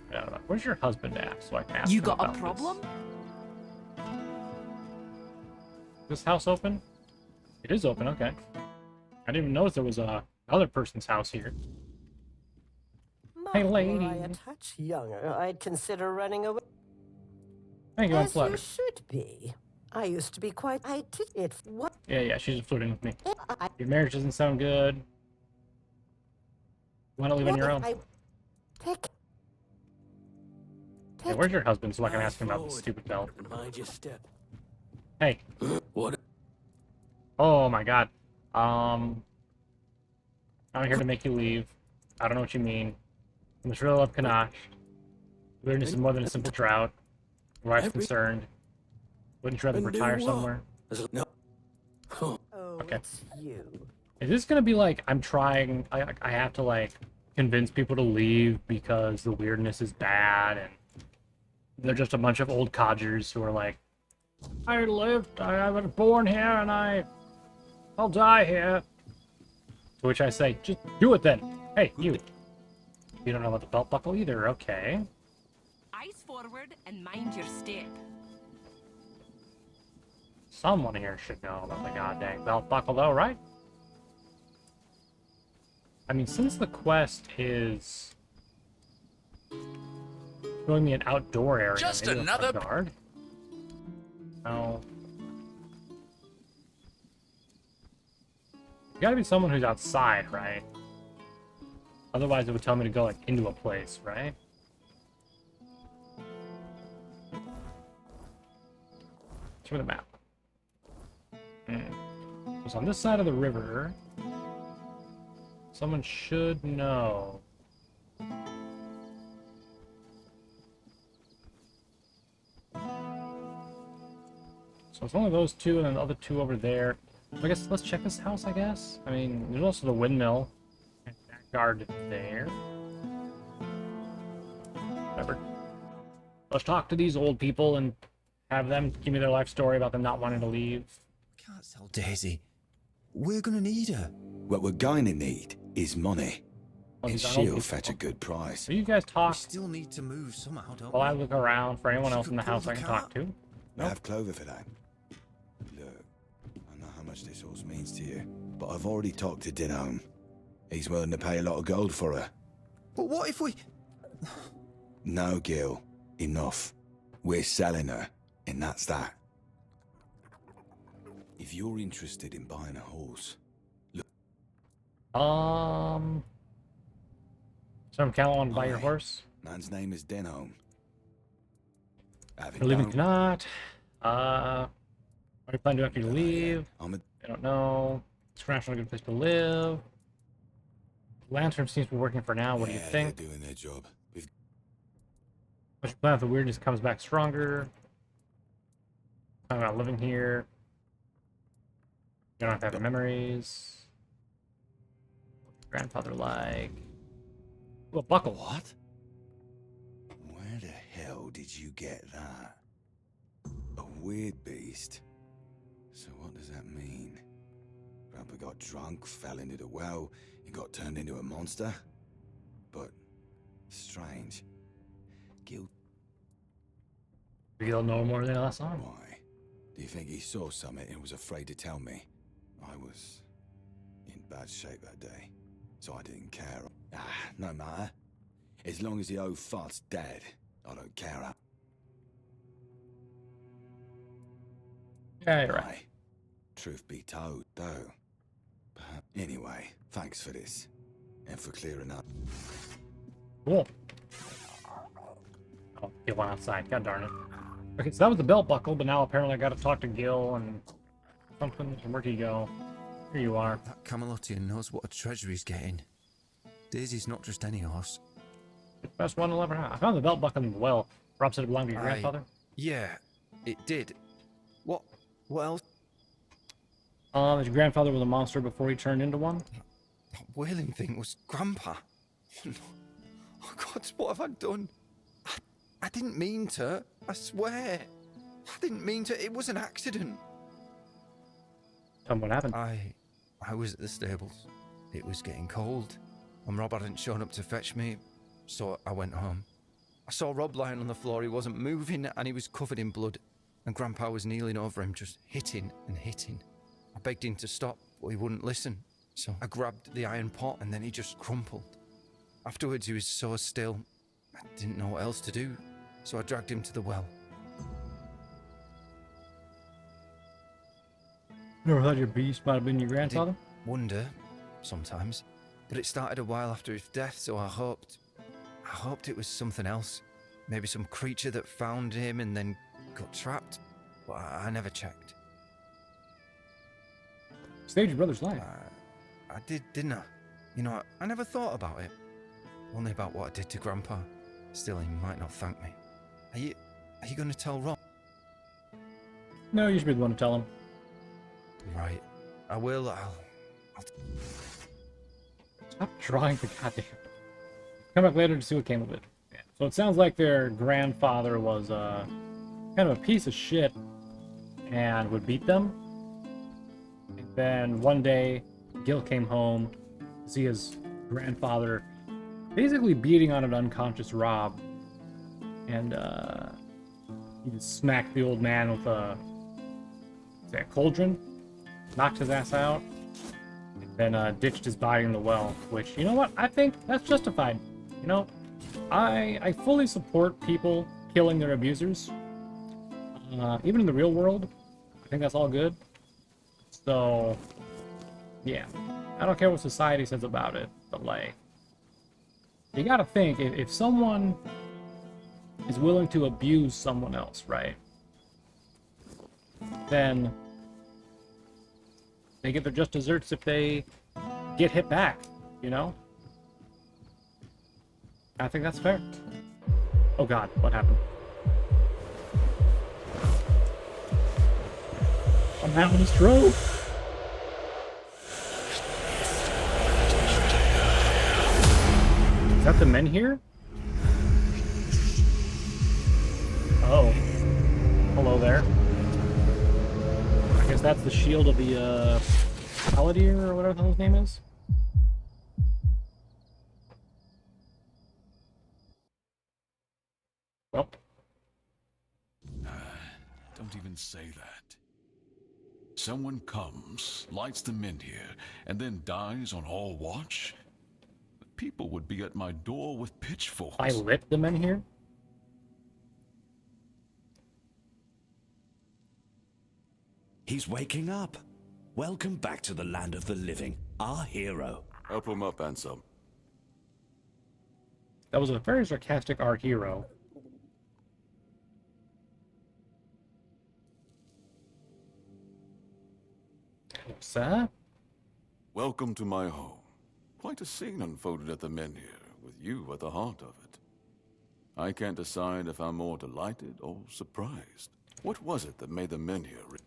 I don't know. Where's your husband at? So I can ask you him got a about problem? This house open? It is open. Okay. I didn't even notice there was a other person's house here. Hey, lady. Were I a touch younger, I'd consider running away. Thank you, I'm As you flattered. should be. I used to be quite. I did it. What? Yeah, she's just flirting with me. Your marriage doesn't sound good. You want to live on your own? Hey, where's your husband so I can ask him about this stupid belt? Mind your step. Hey. What? Oh my god. I'm here to make you leave. I don't know what you mean. I must really love Kanash. Weirdness is more than a simple drought. Your wife's concerned. Wouldn't you rather retire somewhere? No. Oh, Okay. it's you. Is this gonna be like I'm trying? I have to like convince people to leave because the weirdness is bad, and they're just a bunch of old codgers who are like, I was born here and I'll die here. To which I say, just do it then. Hey, you. You don't know about the belt buckle either. Okay. Eyes forward and mind your step. Someone here should know about the goddamn belt buckle, though, right? I mean, since the quest is showing me an outdoor area, Just maybe another guard. No. You gotta be someone who's outside, right? Otherwise, it would tell me to go like into a place, right? Show me the map. It's on this side of the river. Someone should know. So it's only those two and then the other two over there. I guess let's check this house, I guess. I mean, there's also the windmill. And that guard there. Whatever. Let's talk to these old people and have them give me their life story about them not wanting to leave. Can't sell Daisy. We're gonna need her. What we're going to need is money. Well, And these aren't old she'll people. fetch a good price. So you guys We talk still need to move somehow, don't while I we? look around for anyone She else in could the pull house the I can cart. talk to. I have Clover for that. much this horse means to you, but I've already talked to Dinone. He's willing to pay a lot of gold for her. But what if we... No, Gil. Enough. We're selling her, and that's that. If you're interested in buying a horse, look... Some Cal want to buy your Aye. horse? Man's name is Dinone. You're leaving tonight. What are you planning to do after you leave? I don't know. It's not a good place to live. Lantern seems to be working for now. What do you think? They're doing their job. What's your plan if the weirdness comes back stronger? I'm not living here. You don't have to have memories. What's your grandfather like? Ooh, a buckle. What? Where the hell did you get that? A weird beast? So what does that mean? Grandpa got drunk, fell into the well, and got turned into a monster? But... strange. Gil... You'll know more than last time. Why? Do you think he saw something and was afraid to tell me? I was... in bad shape that day, so I didn't care. No matter. As long as the old fart's dead, I don't care. Yeah, you're right. Truth be told, though. Anyway, thanks for this. And for clearing up. Cool. Oh, Gil went outside. God darn it. Okay, so that was the belt buckle, but now apparently I gotta talk to Gil and something. Where'd he go? Here you are. That Camelotian knows what a treasury's getting. Daisy's not just any horse. Best one I'll ever have. I found the belt buckle in the well. Rob said it belonged to your grandfather. Yeah, it did. What else? His grandfather was a monster before he turned into one. That wailing thing was Grandpa. Oh God, what have I done? I didn't mean to. I swear. I didn't mean to. It was an accident. Tell me what happened. I was at the stables. It was getting cold, and Rob hadn't shown up to fetch me, so I went home. I saw Rob lying on the floor. He wasn't moving, and he was covered in blood, and Grandpa was kneeling over him, just hitting and hitting. I begged him to stop, but he wouldn't listen, so I grabbed the iron pot, and then he just crumpled. Afterwards, he was so still, I didn't know what else to do, so I dragged him to the well. Never thought your beast might have been your grandfather? Wonder, sometimes, but it started a while after his death, so I hoped it was something else. Maybe some creature that found him and then got trapped, but I never checked. Saved your brother's life. I did, didn't I? You know, I never thought about it. Only about what I did to Grandpa. Still, he might not thank me. Are you going to tell Rob? No, you should be the one to tell him. Right. I will. I'll... Stop drawing the goddamn. Come back later to see what came of it. Yeah. So it sounds like their grandfather was kind of a piece of shit and would beat them. And then one day, Gil came home to see his grandfather basically beating on an unconscious Rob. And he just smacked the old man with a cauldron, knocked his ass out, and then ditched his body in the well, which, you know what, I think that's justified. You know, I fully support people killing their abusers. Even in the real world, I think that's all good. So, yeah, I don't care what society says about it, but like, you gotta think, if someone is willing to abuse someone else, right, then they get their just desserts if they get hit back, you know? I think that's fair. Oh god, what happened? I'm having a stroke! Is that the men here? Oh. Hello there. I guess that's the shield of the, Paladin, or whatever the hell his name is? Well. Don't even say that. Someone comes, lights the Menhir, and then dies on all watch? People would be at my door with pitchforks. I lit the men here? He's waking up. Welcome back to the land of the living, our hero. Help him up, Ansem. That was a very sarcastic our hero. What's that? Welcome to my home. Quite a scene unfolded at the Menhir, with you at the heart of it. I can't decide if I'm more delighted or surprised. What was it that made the Menhir?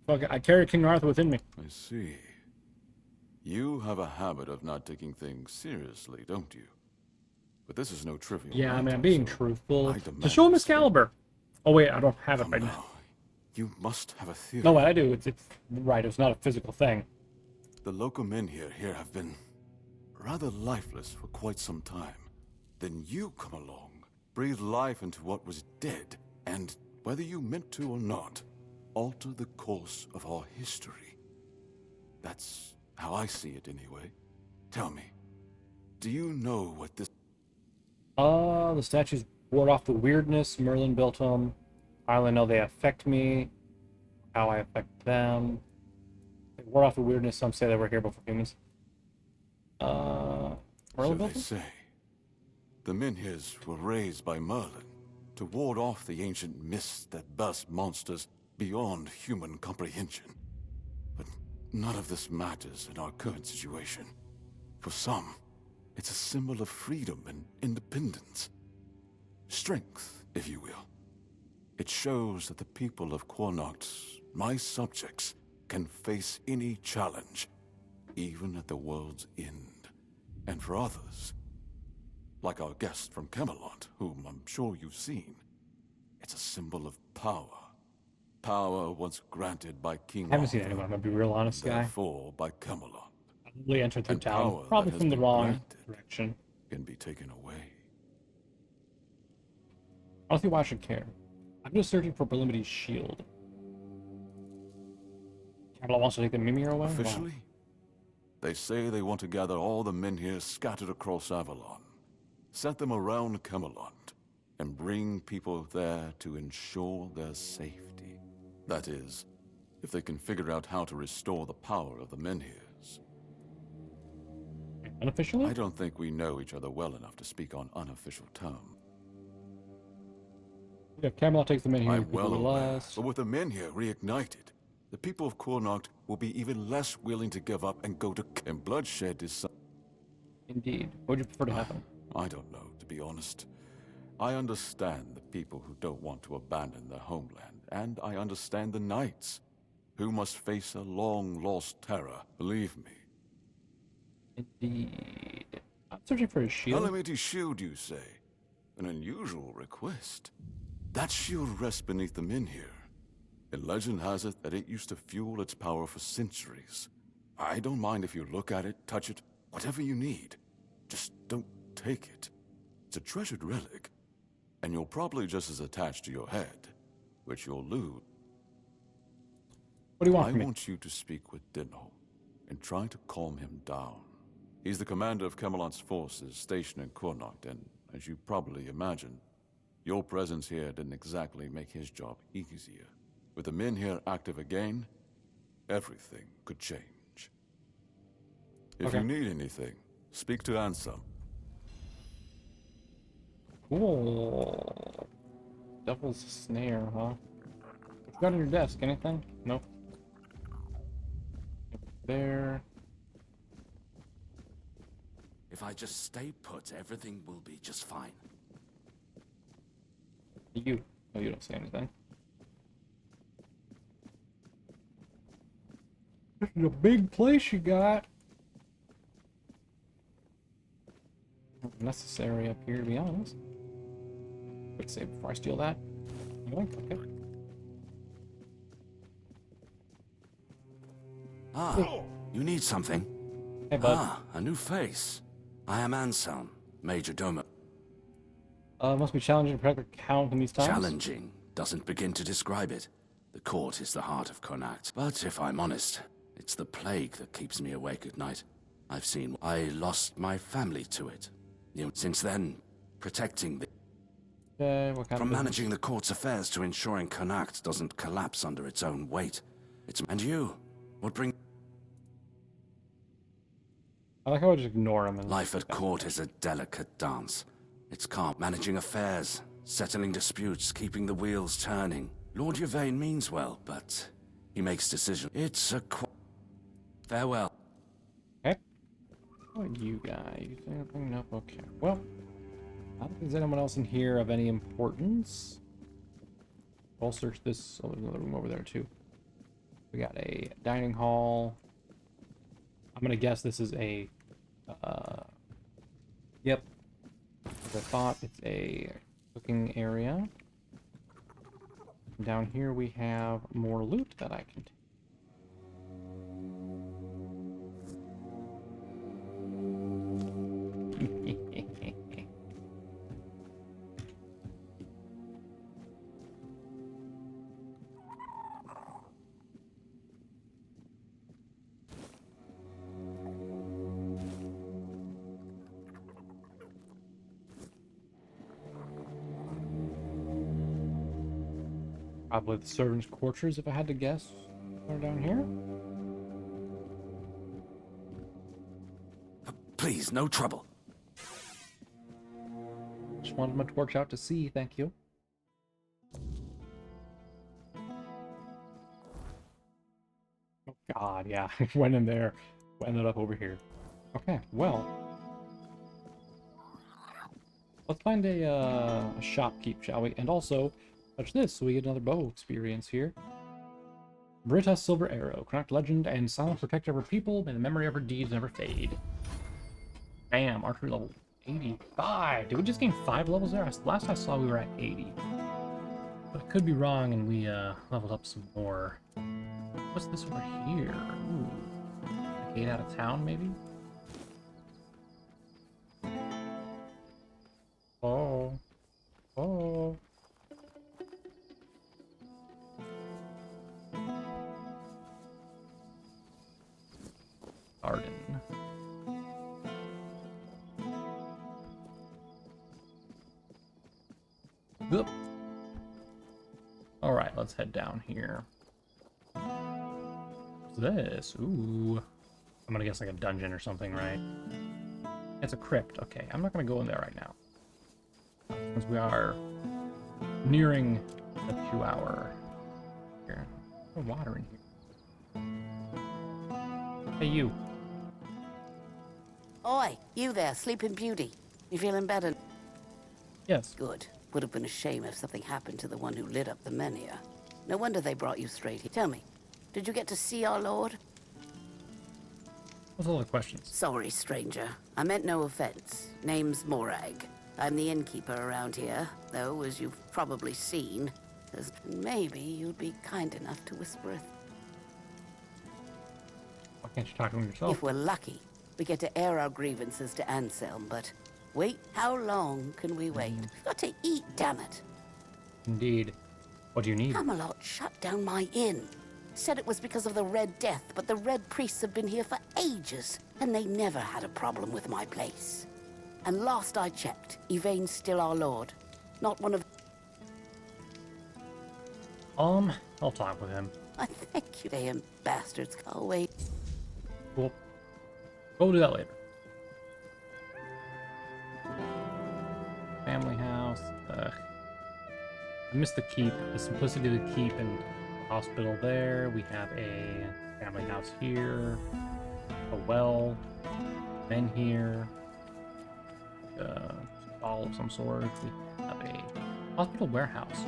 Fuck, I carry King Arthur within me. I see. You have a habit of not taking things seriously, don't you? But this is no trivial Yeah, I mean, matter, I'm being so truthful. I To demand show him respect. Excalibur. Oh wait, I don't have it Come right now. now. You must have a theory. No, I do. It's right. It's not a physical thing. The local Menhir here have been rather lifeless for quite some time. Then you come along, breathe life into what was dead, and, whether you meant to or not, alter the course of our history. That's how I see it anyway. Tell me, do you know what this... The statues ward off the weirdness. Merlin built them. I only know they affect me. How I affect them. They ward off the weirdness. Some say they were here before humans. Merlin So built they them? say. The Menhirs were raised by Merlin to ward off the ancient mists that burst monsters beyond human comprehension. But none of this matters in our current situation. For some, it's a symbol of freedom and independence. Strength, if you will. It shows that the people of Qornocht, my subjects, can face any challenge, even at the world's end. And for others, like our guest from Camelot, whom I'm sure you've seen, it's a symbol of power. Power once granted by King I haven't seen Arthur, anyone. I'm gonna be real honest, guy. therefore by Camelot. Probably entered through And town. power Probably that has from the been wrong granted direction. can be taken away. I don't see why I should care. I'm just searching for Belimity's shield. Camelot wants to take the Mimir away? Wow. Officially, they say they want to gather all the Menhir scattered across Avalon, set them around Camelot, and bring people there to ensure their safety. That is, if they can figure out how to restore the power of the Menhirs. Unofficially? I don't think we know each other well enough to speak on unofficial terms. Yeah, Camelot takes the Mimir. I'm people well will aware, last. but with the Menhir reignited, the people of Qornocht will be even less willing to give up and go to and bloodshed is some... Indeed. What would you prefer to happen? I don't know, to be honest. I understand the people who don't want to abandon their homeland, and I understand the knights, who must face a long-lost terror, believe me. Indeed. I'm searching for his shield. Calamity shield, you say? An unusual request. That shield rests beneath the Menhir. And legend has it that it used to fuel its power for centuries. I don't mind if you look at it, touch it, whatever you need. Just don't take it. It's a treasured relic, and you're probably just as attached to your head, which you'll lose. What do you want I from me? want you to speak with Dinho, and try to calm him down. He's the commander of Camelot's forces stationed in Qornocht, and as you probably imagine, your presence here didn't exactly make his job easier. With the Menhir active again, everything could change. If Okay. you need anything, speak to Ansem. Cool. Devil's Snare, huh? What you got on your desk? Anything? Nope. There. If I just stay put, everything will be just fine. You. No, you don't say anything. This is a big place you got. Not necessary up here, to be honest. Quick save before I steal that. Yoink, okay. Ah, you need something? Hey, bud. Ah, a new face. I am Anselm, Major Domo. Must be challenging to protect the count in these times. Challenging doesn't begin to describe it. The court is the heart of Connacht. But if I'm honest, it's the plague that keeps me awake at night. I lost my family to it. Since then, protecting the... What kind From of managing the court's affairs to ensuring Connacht doesn't collapse under its own weight. And you? What bring... I like how I just ignore him. Life at court is a delicate dance. It's calm, managing affairs, settling disputes, keeping the wheels turning. Lord Yvain means well, but he makes decisions. It's a farewell. Okay. What are you guys? Anything? Nope. Okay. Well, I don't think there's anyone else in here of any importance. I'll search this. Oh, there's another room over there too. We got a dining hall. I'm gonna guess this is a. Yep. As I thought, it's a cooking area. Down here we have more loot that I can take. Probably the servants' quarters, if I had to guess. Are down here? Please, no trouble. Just wanted my torch out to see, thank you. Oh god, yeah. Went in there. Ended up over here. Okay, well. Let's find a shopkeep, shall we? And also, touch this so we get another bow experience here. Britta Silver Arrow, Connacht legend and silent protector of her people. May the memory of her deeds never fade. Bam, archery level 85. Did we just gain 5 levels there? Last I saw we were at 80. But I could be wrong and we leveled up some more. What's this over here? Ooh. A gate out of town, maybe? Oh. Oh. Garden. Oop. All right, let's head down here. What's this? Ooh. I'm gonna guess like a dungeon or something, right? It's a crypt. Okay, I'm not gonna go in there right now. Since we are nearing the 2-hour here. There's no water in here. Hey, you. Oi, you there, Sleeping Beauty. You feeling better? Yes. Good. Would have been a shame if something happened to the one who lit up the Menhir. No wonder they brought you straight here. Tell me, did you get to see our lord? What's all the questions? Sorry, stranger. I meant no offense. Name's Morag. I'm the innkeeper around here, though, as you've probably seen. Maybe you'd be kind enough to whisper a... Why can't you talk to him yourself? If we're lucky, we get to air our grievances to Anselm, but... Wait, how long can we wait? We've got to eat, damn it. Indeed. What do you need? Camelot shut down my inn. Said it was because of the Red Death, but the Red Priests have been here for ages, and they never had a problem with my place. And last I checked, Yvain's still our lord. Not one of... I'll talk with him. I thank you, damn bastards. I'll wait. Cool. We'll do that later. Family house. Ugh. I miss the keep, the simplicity of the keep and hospital there. We have a family house here, a well, men here, stall of some sort. We have a hospital warehouse.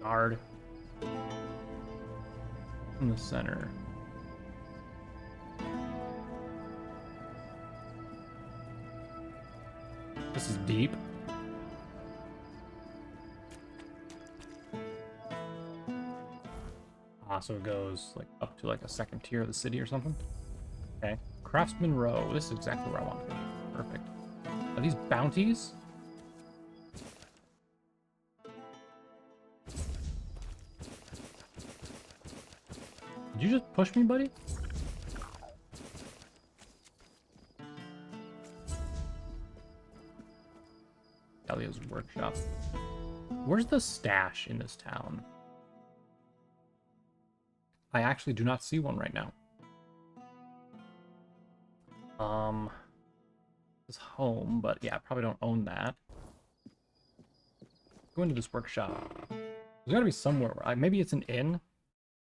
Guard in the center. This is deep. So it goes like up to like a second tier of the city or something. Okay. Craftsman Row. This is exactly where I want to be. Perfect. Are these bounties? Did you just push me, buddy? Elio's workshop. Where's the stash in this town? I actually do not see one right now. This home, but yeah, I probably don't own that. Go into this workshop. There's gotta be somewhere where maybe it's an inn,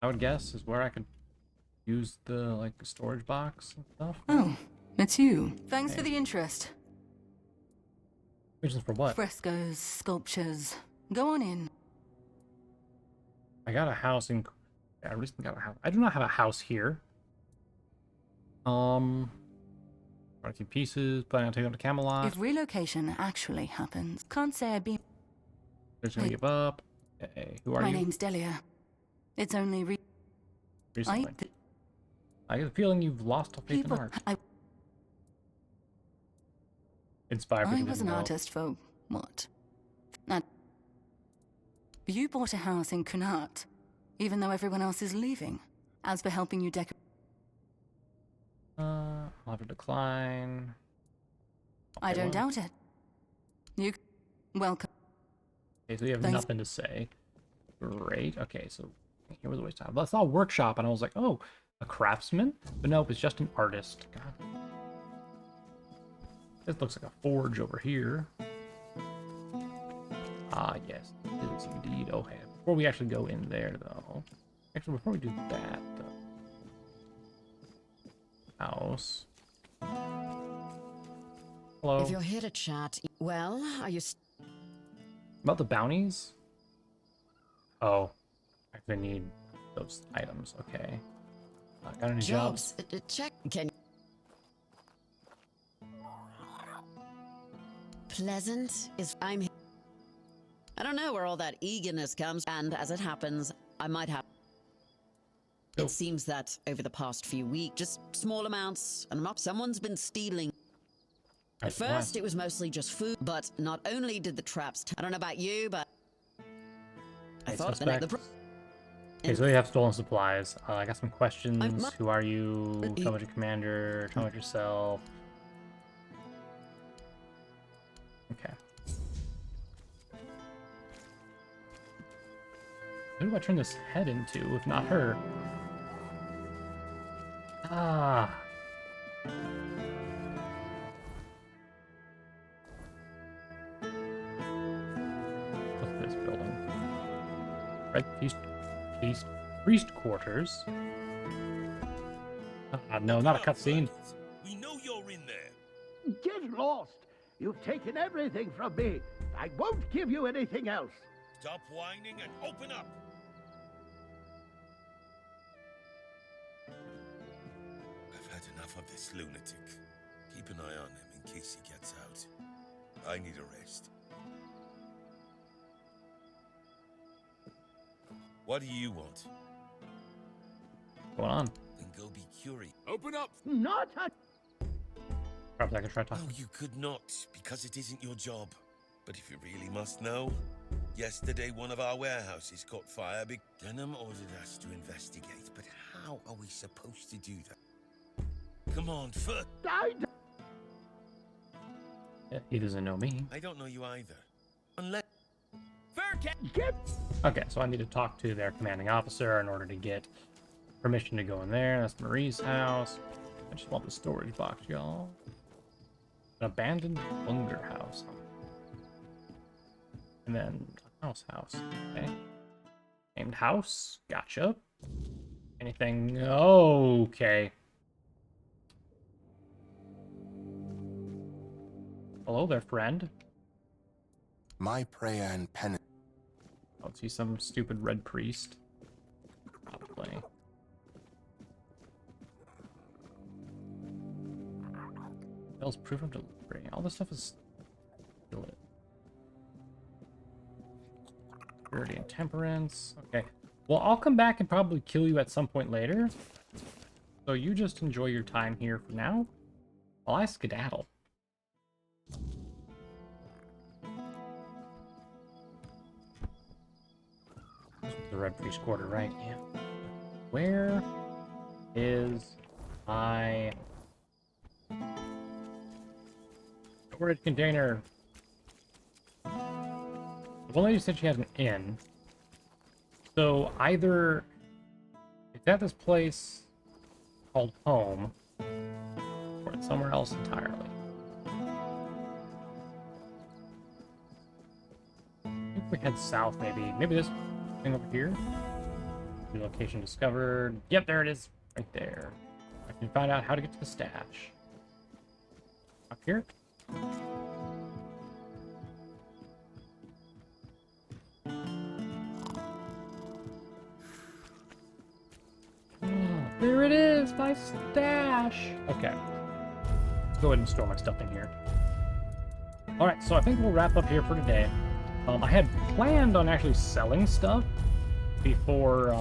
I would guess, is where I could use the like storage box and stuff. Oh, it's you. Thanks for the interest. Reasons for what? Frescoes, sculptures. Go on in. I got a house in. I recently got a house. I do not have a house here. Quite a few pieces. Planning on taking them to Camelot. If relocation actually happens, can't say I'd be. Just gonna give up. Hey, who are you? My name's Delia. It's only recently. I get the feeling you've lost a faith in art. Inspired. I was an artist for what? You bought a house in Kunart, even though everyone else is leaving. As for helping you decorate. I'll have to decline. Okay, I don't doubt it. You welcome. Okay, so you have nothing to say. Great. Okay, so here was a waste of time. I saw a workshop and I was like, oh, a craftsman? But nope, it's just an artist. God. This looks like a forge over here. Ah, yes, it is indeed. Okay, before we actually go in there, though. Actually, before we do that, house. Hello. If you're here to chat, well, are you... About the bounties? Oh, I actually need those items. Okay. Got any jobs? Check. Can... Pleasant is... I'm... I don't know where all that eagerness comes, and as it happens, I might have... It seems that over the past few weeks, just small amounts, and someone's been stealing. At first, it was mostly just food, but not only did the traps... I don't know about you, but... I thought the... Okay, so you have stolen supplies. I got some questions. Who are you? Tell me your commander. Tell me about yourself. Okay. Who do I turn this head into, if not her? Ah. What's this building? Red priest quarters. No, not a cutscene. We know you're in there. Get lost! You've taken everything from me. I won't give you anything else. Stop whining and open up. I've had enough of this lunatic. Keep an eye on him in case he gets out. I need a rest. What do you want? What's going on? Then go be curious. Open up! Not a... Perhaps I can try talking. No, you could not, because it isn't your job. But if you really must know, yesterday one of our warehouses caught fire. Denham ordered us to investigate, but how are we supposed to do that? Come on, first. Yeah, he doesn't know me. I don't know you either. Unless... Okay, so I need to talk to their commanding officer in order to get permission to go in there. That's Marie's house. I just want the storage box, y'all. An abandoned hunger house. And then a house. Okay. Named house. Gotcha. Anything? Okay. Hello there, friend. My prayer and penance. Oh, see some stupid red priest. Probably. Bell's proof of delivery. All this stuff is still it. Purity and temperance. Okay. Well, I'll come back and probably kill you at some point later. So you just enjoy your time here for now, while I skedaddle. The Red Priest Quarter, right? Yeah. Where is my storage container? The one lady said she has an inn. So either it's at this place called home, or it's somewhere else entirely. I think we head south, maybe. Maybe this thing over here. New location discovered. Yep, there it is. Right there. I can find out how to get to the stash. Up here. There it is, my stash. Okay. Let's go ahead and store my stuff in here. Alright, so I think we'll wrap up here for today. I had planned on actually selling stuff before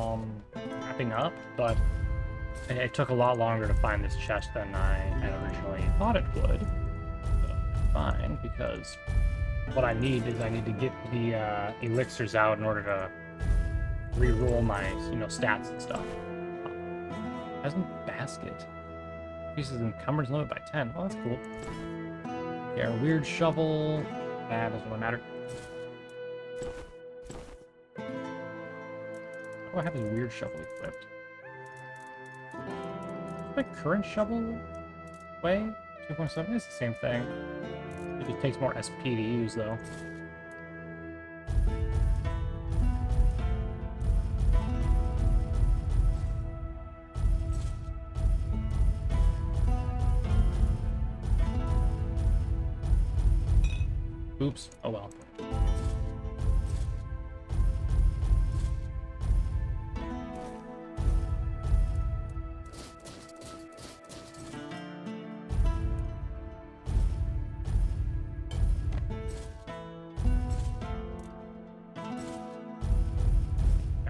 wrapping up, but it took a lot longer to find this chest than I had originally thought it would. So, fine, because what I need is I need to get the elixirs out in order to re-roll my, stats and stuff. Present basket. Pieces encumbered is limited by 10. Oh, that's cool. Okay, our weird shovel. That doesn't really matter. Oh, I have this weird shovel equipped. Is my current shovel way? 2.7 is the same thing. It just takes more SP to use, though. Oops. Oh well.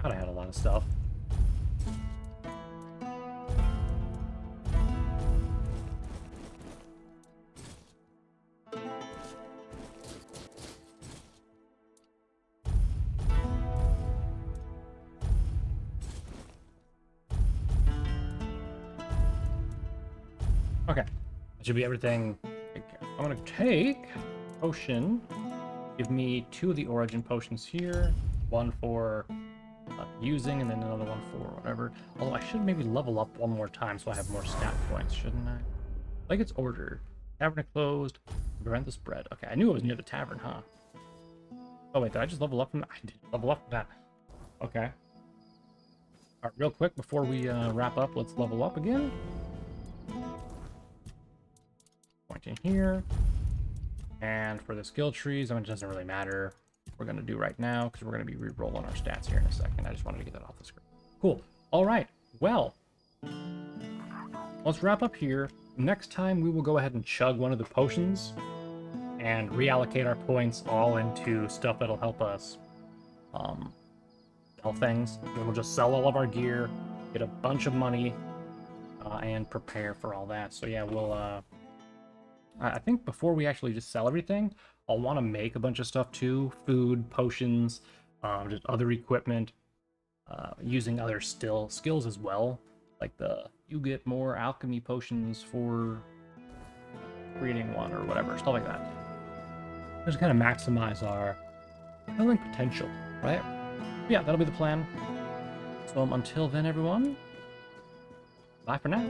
God, I had a lot of stuff. Okay, that should be everything. I'm gonna take potion. Give me 2 of the origin potions here. One for using, and then another one for whatever. Although I should maybe level up one more time so I have more stat points, shouldn't I? Like it's ordered. Tavern closed. Prevent the spread. Okay, I knew it was near the tavern, huh? Oh wait, did I just level up from that? I did level up from that. Okay. Alright, real quick before we wrap up, let's level up again. Point in here. And for the skill trees, it doesn't really matter. We're going to do right now because we're going to be re-rolling our stats here in a second. I just wanted to get that off the screen. Cool. All right. Well, let's wrap up here. Next time, we will go ahead and chug one of the potions and reallocate our points all into stuff that'll help us sell things. Then we'll just sell all of our gear, get a bunch of money, and prepare for all that. So yeah, we'll... I think before we actually just sell everything, I'll want to make a bunch of stuff too. Food, potions, just other equipment, using other skills as well. Like you get more alchemy potions for creating one or whatever, stuff like that. Just kind of maximize our healing potential, right? Yeah, that'll be the plan. So until then, everyone, bye for now.